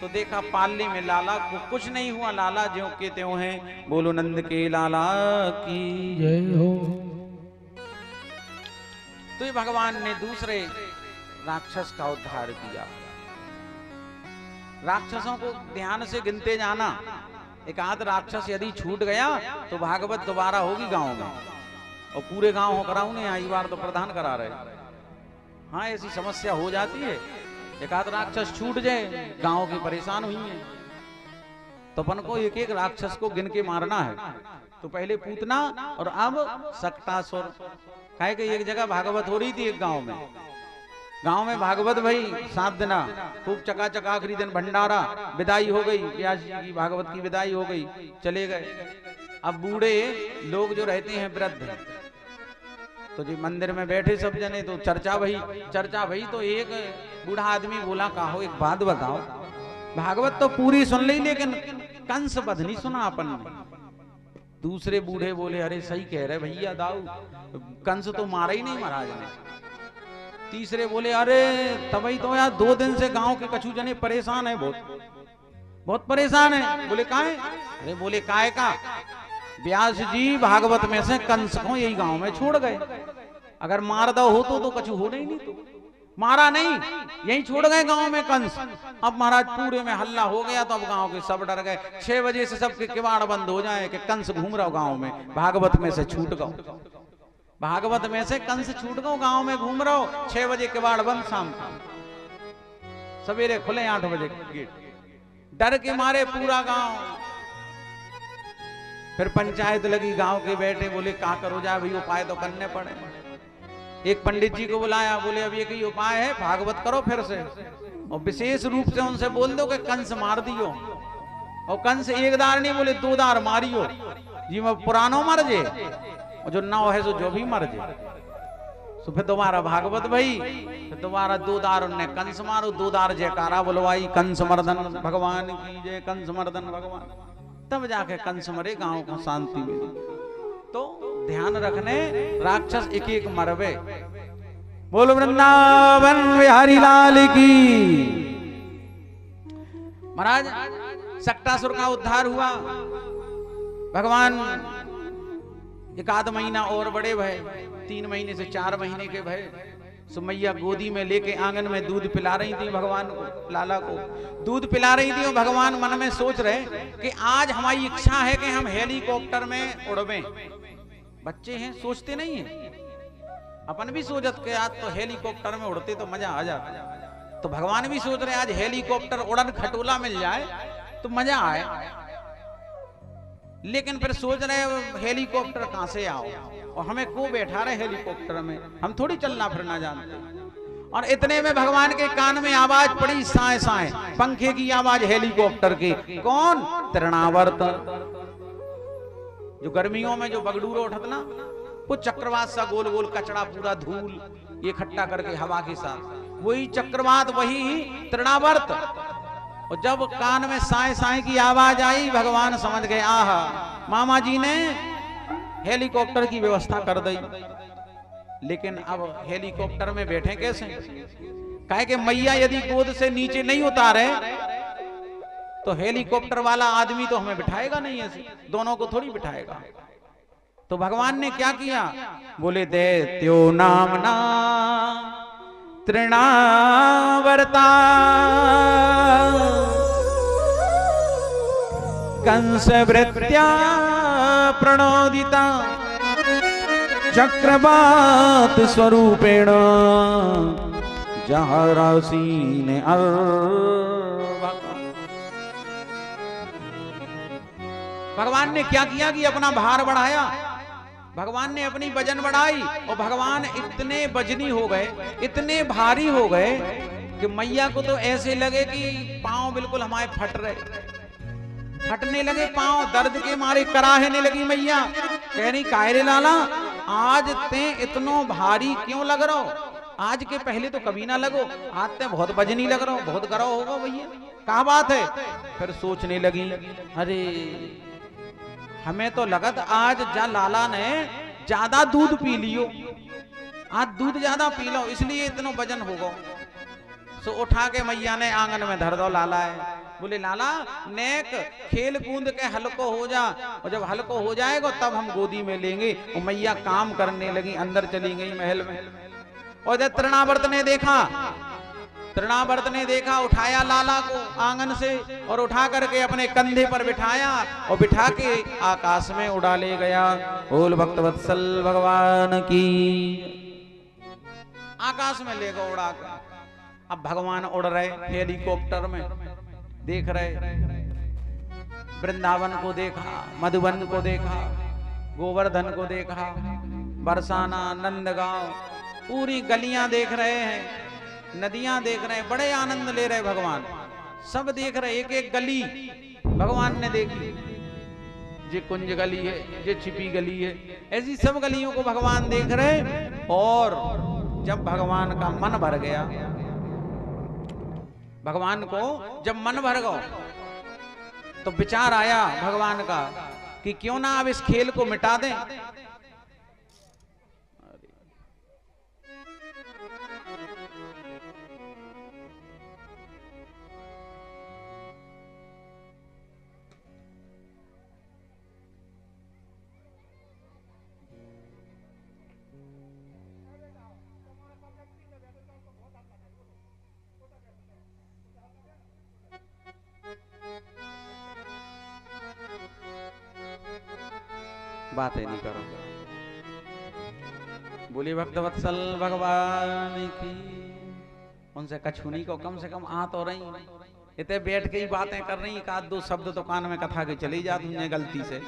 तो देखा पालने में लाला को कुछ नहीं हुआ, लाला ज्यों के त्यों हैं। बोलो नंद के लाला की जय हो। तो ये भगवान ने दूसरे राक्षस का उद्धार किया। राक्षसों को ध्यान से गिनते जाना, एक आध राक्षस यदि छूट गया तो भागवत दोबारा होगी गांव में, और पूरे गांव हो कराऊ ने आई बार तो प्रधान करा रहे। हाँ ऐसी समस्या हो जाती है, एक आध राक्षस छूट जाए गांव की परेशान हुई है, तो अपन को एक एक राक्षस को गिन के मारना है। तो पहले पूतना और अब सकटासुर। काहे कि एक जगह भागवत हो रही थी एक गांव में भागवत भाई 7 दिन खूब चकाचक, आखिरी दिन भंडारा, विदाई हो गई, व्यास जी की भागवत की विदाई हो गई, चले गए। अब बूढ़े लोग जो रहते हैं वृद्ध, तो जी मंदिर में बैठे सब जने, तो चर्चा भई तो एक बूढ़ा आदमी बोला, कहो एक बात बताओ, भागवत तो पूरी सुन ली लेकिन कंस वध नहीं सुना अपन ने। दूसरे बूढ़े बोले, अरे सही कह रहे भैया दाऊ, कंस तो मारा ही नहीं महाराज ने। तीसरे बोले, अरे तभी तो यार 2 दिन से गांव के कछु जने परेशान है, बहुत परेशान है। बोले काहे? अरे बोले काहे का, व्यास जी भागवत में से कंस को यही गांव में छोड़ गए, अगर मार दो हो तो कछु हो नहीं, तो मारा नहीं, यही छोड़ गए गांव में कंस। अब महाराज पूरे में हल्ला हो गया, तो अब गांव के सब डर गए। 6 बजे से सबके किवाड़ बंद हो जाए कि कंस घूम रहा गांव में, भागवत में से छूट गो, भागवत में से कंस छूट गो, गांव में घूम रहा हो। 6 बजे किवाड़ बंद, शाम को सवेरे खुले 8 बजे गेट। डर के मारे पूरा गांव। फिर पंचायत लगी, गांव के बैठे बोले क्या करो जाए भाई, उपाय तो करने पड़े। एक पंडित जी को बुलाया, बोले अब ये कोई उपाय है, भागवत करो फिर से, और विशेष रूप से उनसे बोल दो कि कंस मार दियो, और कंस 1 दार नहीं बोले 2 दार मारियो जी, मैं पुरानो मर जे, और जो नाव है जो भी मर जे। तो फिर दोबारा भागवत भाई, फिर दोबारा 2 दार उनने कंस मारो, 2 दार जयकारा बुलवाई, कंस मर्दन भगवान की जय, कंस मर्दन भगवान। तब जाके कंस मरे, गांव को शांति मिली। तो ध्यान रखने, राक्षस एक एक मरवे। बोलो वृंदावन बिहारी लाल की। महाराज सकटासुर का उद्धार हुआ। भगवान 1 आध महीना और बड़े भय, 3 महीने से 4 महीने के भय। सुमैया गोदी में लेके आंगन में दूध पिला रही थी भगवान को, लाला को दूध पिला रही थी। और भगवान मन में सोच रहे कि आज हमारी इच्छा है कि हम हेलीकॉप्टर में उड़वें। बच्चे हैं, सोचते नहीं है, अपन भी सोचत के आज तो हेलीकॉप्टर में उड़ते तो मजा आ जाता। तो भगवान भी सोच रहे आज हेलीकॉप्टर उड़न खटोला मिल जाए तो मजा आए। लेकिन फिर सोच रहे हेलीकॉप्टर कहां से आओ, और हमें को बैठा रहे हेलीकॉप्टर में, हम थोड़ी चलना फिरना जानते। और इतने में भगवान के कान में आवाज पड़ी, साए साए पंखे की आवाज हेलीकॉप्टर की। कौन? तृणावर्त, जो गर्मियों में जो बगडूरो उठत ना, वो चक्रवात सा गोल गोल कचड़ा, पूरा धूल ये इकट्ठा करके हवा के साथ, वही चक्रवात, वही तृणावर्त। और जब कान में साए साए की आवाज आई, भगवान समझ गए, आहा मामा जी ने हेलीकॉप्टर की व्यवस्था कर दी। लेकिन अब हेलीकॉप्टर में बैठे कैसे? काहे कि मैया यदि गोद से नीचे नहीं उतारे तो हेलीकॉप्टर वाला आदमी तो हमें बिठाएगा नहीं, ऐसे दोनों को थोड़ी बिठाएगा। तो भगवान ने क्या किया? बोले दैत्यो नामना तृणावर्ता कंस वृत्या प्रणोदिता चक्रवात स्वरूपेण जहरासीन भगवान ने क्या किया कि अपना भार बढ़ाया, भगवान ने अपनी वजन बढ़ाई और भगवान इतने वजनी हो गए, इतने भारी हो गए कि मैया को तो ऐसे लगे कि पांव बिल्कुल हमारे फट रहे, फटने लगे पांव, दर्द के मारे कराहने लगी मैया। कह रही कायरे लाला आज ते इतनो भारी क्यों लग रहा हो? आज के पहले तो कभी ना लगो, आज ते बहुत वजनी लग रहा हो, बहुत गरा होगा भैया, क्या बात है? फिर सोचने लगी, अरे हमें तो लगत आज जा लाला ने ज्यादा दूध पी लियो, आज दूध ज्यादा पी लो इसलिए इतना वजन होगा। सो उठा के मैया ने आंगन में धर दो लाला है। बोले लाला नेक खेल कूद के हल्को हो जा, और जब हल्को हो जाएगा तब हम गोदी में लेंगे। और मैया काम करने लगी, अंदर चली गई महल में। और जब तृणावर्त ने देखा, तृणावर्त ने देखा, उठाया लाला को आंगन से और उठा करके अपने कंधे पर बिठाया और बिठा के आकाश में उड़ा ले गया। बोल भक्तवत्सल भगवान की। आकाश में ले गया उड़ा कर। अब भगवान उड़ रहे हेलीकॉप्टर में, देख रहे वृंदावन को देखा, मधुबन को देखा, गोवर्धन को देखा, बरसाना, नंदगांव, पूरी गलियां देख रहे हैं, नदियां देख रहे हैं, बड़े आनंद ले रहे भगवान। सब देख रहे, एक एक गली भगवान ने देखी। ये कुंज गली है, ये छिपी गली है, ऐसी सब गलियों को भगवान देख रहे। और जब भगवान का मन भर गया, भगवान को जब मन भर गया तो विचार आया भगवान का कि क्यों ना अब इस खेल को मिटा दें। बातें नहीं करो। बोली भक्तवत्सल भगवान की। उनसे कछुनी को कम से कम आ तो रही, इतने बैठ के ही बातें कर रही, एक आध दो शब्द तो कान में कथा के चली जाती हैं गलती से,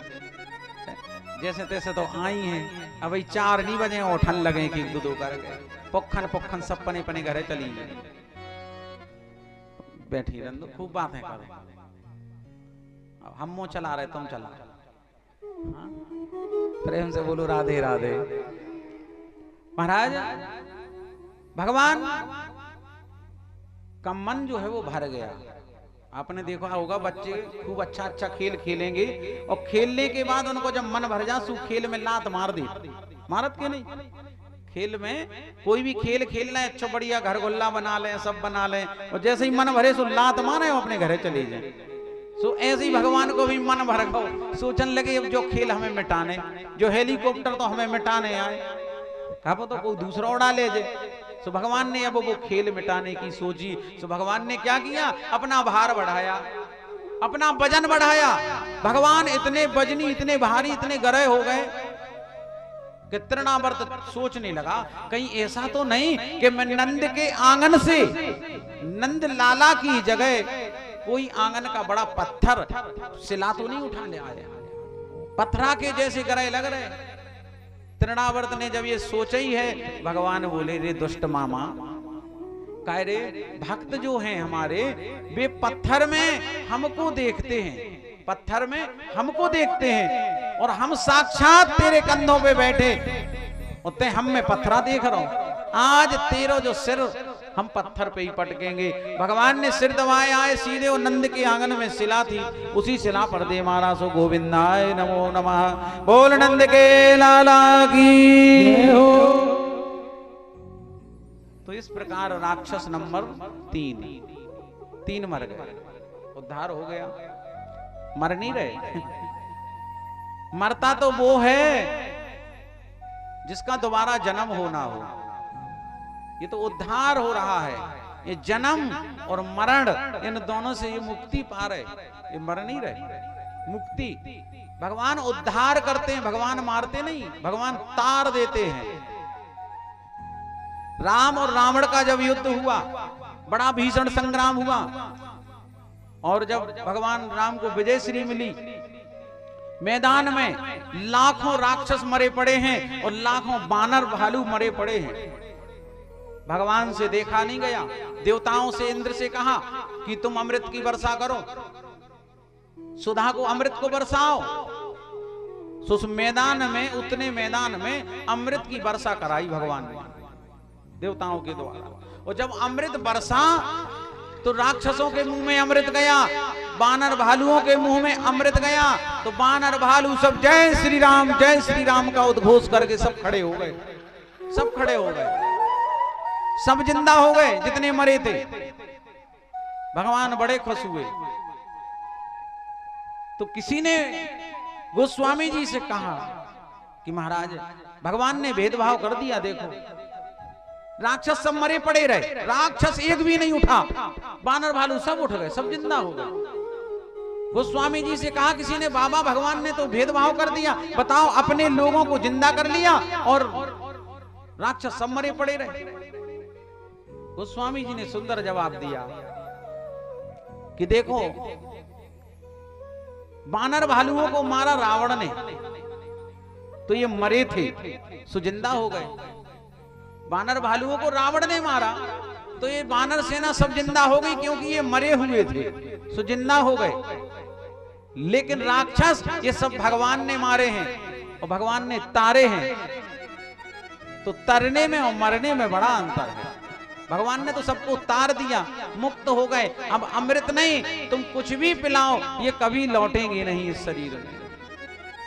जैसे तैसे तो आई हैं। अब 4 नहीं बजे उठन लगे कि दो करके पुखन पुखन सब पने पने घरे चली गई। बैठी रहो, खूब बातें करो। हम चला रहे, तुम चला। हाँ? प्रेम से बोलो राधे राधे। महाराज भगवान का मन जो है वो भर गया। आपने देखा होगा बच्चे खूब अच्छा अच्छा खेल खेलेंगे और खेलने के बाद उनको जब मन भर जा सु खेल में लात मार दे, मारत के नहीं। खेल में कोई भी खेल खेलना है, अच्छा बढ़िया घर गुल्ला बना लें, सब बना लें, और जैसे ही मन भरे सो लात मारे और अपने घरे चले जाए। सो ऐसे ही भगवान को भी मन भर गो, सोचन लगे अब जो खेल हमें मिटाने, जो हेलीकॉप्टर तो हमें मिटाने आए, कहा तो कोई दूसरा उड़ा ले जाए। सो भगवान ने अब वो खेल मिटाने की सोची। सो भगवान ने क्या किया? अपना भार बढ़ाया, अपना वजन बढ़ाया। भगवान इतने वजनी, इतने भारी, इतने गरे हो गए कि तृणावर्त सोचने लगा कहीं ऐसा तो नहीं कि मैं नंद के आंगन से, नंद लाला की जगह कोई आंगन का बड़ा पत्थर शिला तो नहीं उठा ले आया, पत्थरा के जैसे गरे लग रहे। तृणावर्त ने जब ये सोचा ही है, भगवान बोले रे दुष्ट मामा, कह रे भक्त जो हैं हमारे वे पत्थर में हमको देखते हैं, पत्थर में हमको देखते हैं, और हम साक्षात तेरे कंधों पे बैठे उतने हम में पत्थरा देख रहा हूं। आज तेरा जो सिर हम पत्थर पे ही पटकेंगे। भगवान ने सिर दबाए आए सीधे, और नंद के आंगन में शिला थी, उसी शिला पर दे मारा। सो गोविंदाय नमो नमः। बोल नंद के लाला की हो। तो इस प्रकार राक्षस नंबर 3 मर गए, उद्धार हो गया। मर नहीं रहे। मरता तो वो है जिसका दोबारा जन्म होना हो। ये तो उद्धार हो रहा है। ये जन्म और मरण, इन दोनों से ये मुक्ति पा रहे, ये मर नहीं रहे। मुक्ति भगवान उद्धार करते हैं, भगवान मारते नहीं, भगवान तार देते हैं। राम और रावण का जब युद्ध हुआ, बड़ा भीषण संग्राम हुआ, और जब भगवान राम को विजय श्री मिली, मैदान में लाखों राक्षस मरे पड़े हैं और लाखों बानर भालू मरे पड़े हैं। भगवान से देखा नहीं गया। देवताओं से, इंद्र से कहा कि तुम अमृत की वर्षा करो, सुधा को अमृत को बरसाओ। तो उस मैदान में, उतने मैदान में अमृत की वर्षा कराई भगवान ने देवताओं के द्वारा। और जब अमृत बरसा तो राक्षसों के मुंह में अमृत गया, बानर भालुओं के मुंह में अमृत गया। तो बानर भालू सब जय श्री राम का उद्घोष करके सब खड़े हो गए, सब खड़े हो गए, सब जिंदा हो गए जितने मरे थे। भगवान बड़े खुश हुए। तो किसी ने गोस्वामी जी से कहा कि महाराज, भगवान ने भेदभाव कर दिया। देखो, राक्षस सब मरे पड़े रहे, राक्षस एक भी नहीं उठा, बानर भालू सब उठ गए, सब जिंदा हो गए। गोस्वामी जी से कहा किसी ने, बाबा भगवान ने तो भेदभाव कर दिया, बताओ, अपने लोगों को जिंदा कर लिया और राक्षस सब मरे पड़े रहे। गोस्वामी जी ने सुंदर जवाब दिया कि देखो, बानर भालुओं को मारा रावण ने, तो ये मरे थे, सो जिंदा हो गए। बानर भालुओं को रावण ने मारा, तो ये बानर सेना सब जिंदा हो गई, क्योंकि ये मरे हुए थे, सो जिंदा हो गए। लेकिन राक्षस ये सब भगवान ने मारे हैं और भगवान ने तारे हैं। तो तरने में और मरने में बड़ा अंतर है। भगवान ने तो सबको तार दिया, मुक्त हो गए। अब अमृत नहीं, तुम कुछ भी पिलाओ, ये कभी लौटेंगे नहीं इस शरीर में।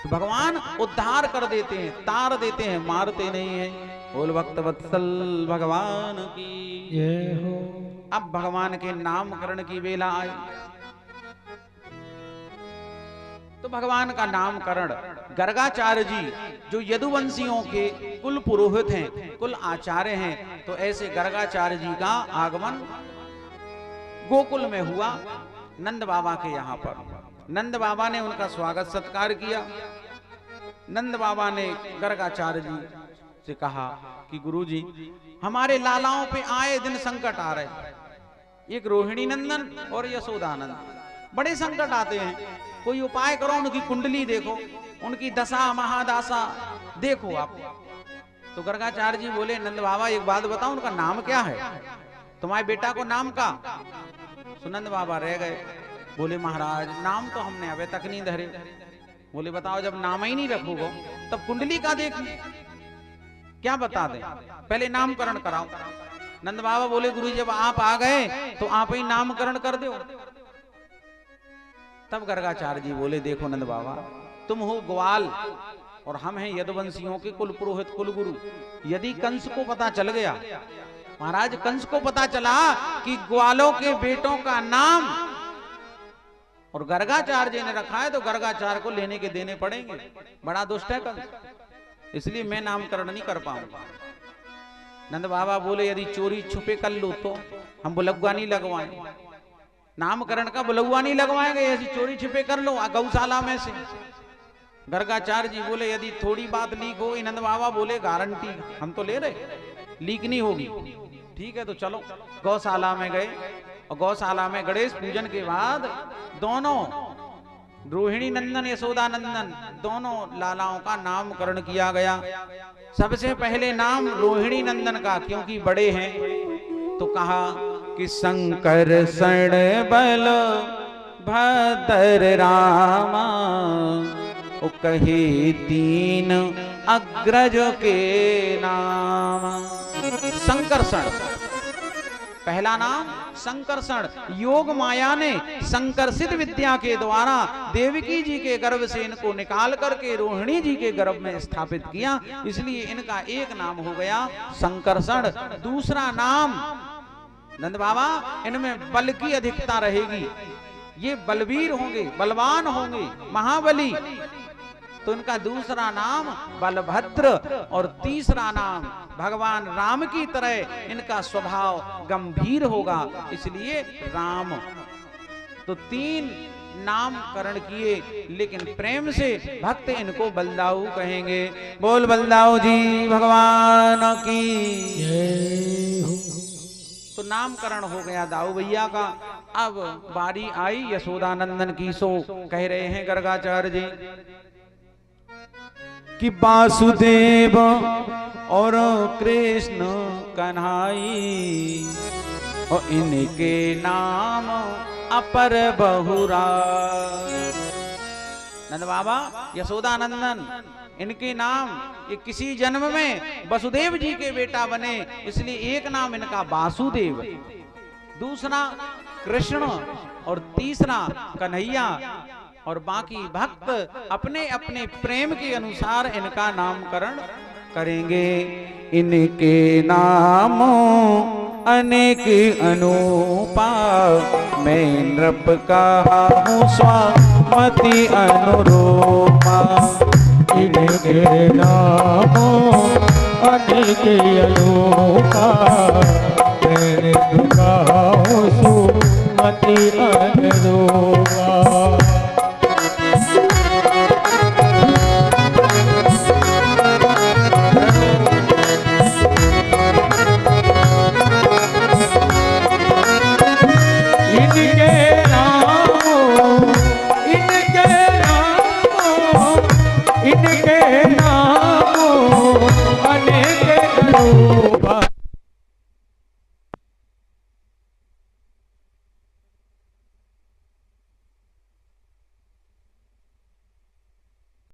तो भगवान उद्धार कर देते हैं, तार देते हैं, मारते नहीं हैं। बोल भक्त वत्सल भगवान की जय हो। अब भगवान के नामकरण की वेला आई। तो भगवान का नामकरण गर्गाचार्य जी, जो यदुवंशियों के कुल पुरोहित हैं, कुल आचार्य हैं, तो ऐसे गर्गाचार्य जी का आगमन गोकुल में हुआ नंद बाबा के यहाँ पर। नंद बाबा ने उनका स्वागत सत्कार किया। नंद बाबा ने गर्गाचार्य जी से कहा कि गुरुजी, हमारे लालाओं पे आए दिन संकट आ रहे, एक रोहिणी नंदन और यशोदानंद, बड़े संकट आते हैं, कोई उपाय करो, उनकी कुंडली देखो, उनकी दशा महादशा देखो आप। तो गर्गाचार्य जी बोले, नंद बाबा एक बात बताओ, उनका नाम क्या है? तुम्हारे बेटा को नाम का? सुनंद बाबा रह गए, बोले महाराज नाम तो हमने अभी तक नहीं धरे। बोले बताओ, जब नाम ही नहीं रखोगे तब कुंडली का देख, क्या बता दें, पहले नामकरण कराओ। नंद बाबा बोले गुरु जब आप आ गए तो आप ही नामकरण कर दो। तब गर्गाचार्य जी बोले, देखो नंद बाबा, तुम हो ग्वाल और हम हैं यदुवंशियों के कुल पुरोहित, कुल गुरु। यदि कंस को पता चल गया, महाराज कंस को पता चला कि ग्वालों के बेटों का नाम और गर्गाचार्य जी ने रखा है, तो गर्गाचार्य को लेने के देने पड़ेंगे। बड़ा दुष्ट है कंस, इसलिए मैं नामकरण नहीं कर पाऊंगा। नंद बाबा बोले, यदि चोरी छुपे कर लो तो हम बुलगुआ नहीं लगवाएंगे, नामकरण का बुलगुआ नहीं लगवाएंगे, ऐसी चोरी छिपे कर लो गौशाला में से। गर्गाचार्य जी बोले, यदि थोड़ी बात लीक हो, नंद बाबा बोले गारंटी हम तो ले रहे, लीक नहीं होगी। ठीक है, तो चलो गौशाला में गए, और गौशाला में गणेश पूजन के बाद दोनों रोहिणी नंदन यशोदा नंदन दोनों लालाओं का नामकरण किया गया। सबसे पहले नाम रोहिणी नंदन का, क्योंकि बड़े हैं, तो कहा कि शंकर शरण बल भद्र रामा, ओ कहे तीन अग्रज के नाम। शंकर शरण, पहला नाम संकर्षण, योग माया ने संकर्षित विद्या के द्वारा देवकी जी के गर्भ से इनको निकाल करके रोहिणी जी के गर्भ में स्थापित किया, इसलिए इनका एक नाम हो गया संकर्षण। दूसरा नाम नंद बाबा, इनमें बल की अधिकता रहेगी, ये बलवीर होंगे, बलवान होंगे, महाबली, तो इनका दूसरा नाम बलभद्र। और तीसरा नाम भगवान राम की तरह इनका स्वभाव गंभीर होगा, इसलिए राम। तो 3 नामकरण किए, लेकिन प्रेम से भक्त इनको बलदाऊ कहेंगे। बोल बलदाऊ जी भगवान की। तो नामकरण हो गया दाऊ भैया का। अब बारी आई यशोदानंदन की, सो कह रहे हैं गर्गाचार्य जी कि वासुदेव और कृष्ण कन्हाई और इनके नाम अपर बहुरा। नंद बाबा यशोदानंदन, इनके नाम ये किसी जन्म में वसुदेव जी के बेटा बने, इसलिए एक नाम इनका वासुदेव, दूसरा कृष्ण और तीसरा कन्हैया। और बाकी भक्त अपने अपने प्रेम के अनुसार इनका नामकरण करेंगे। इनके नाम अनेक अनूपा, मैं नृप कहा हूँ स्वामति अनुरूपा। इनके नाम अनेक अनूपा, मैं नृप कहा हूँ सुमति अनुरूपा। इनके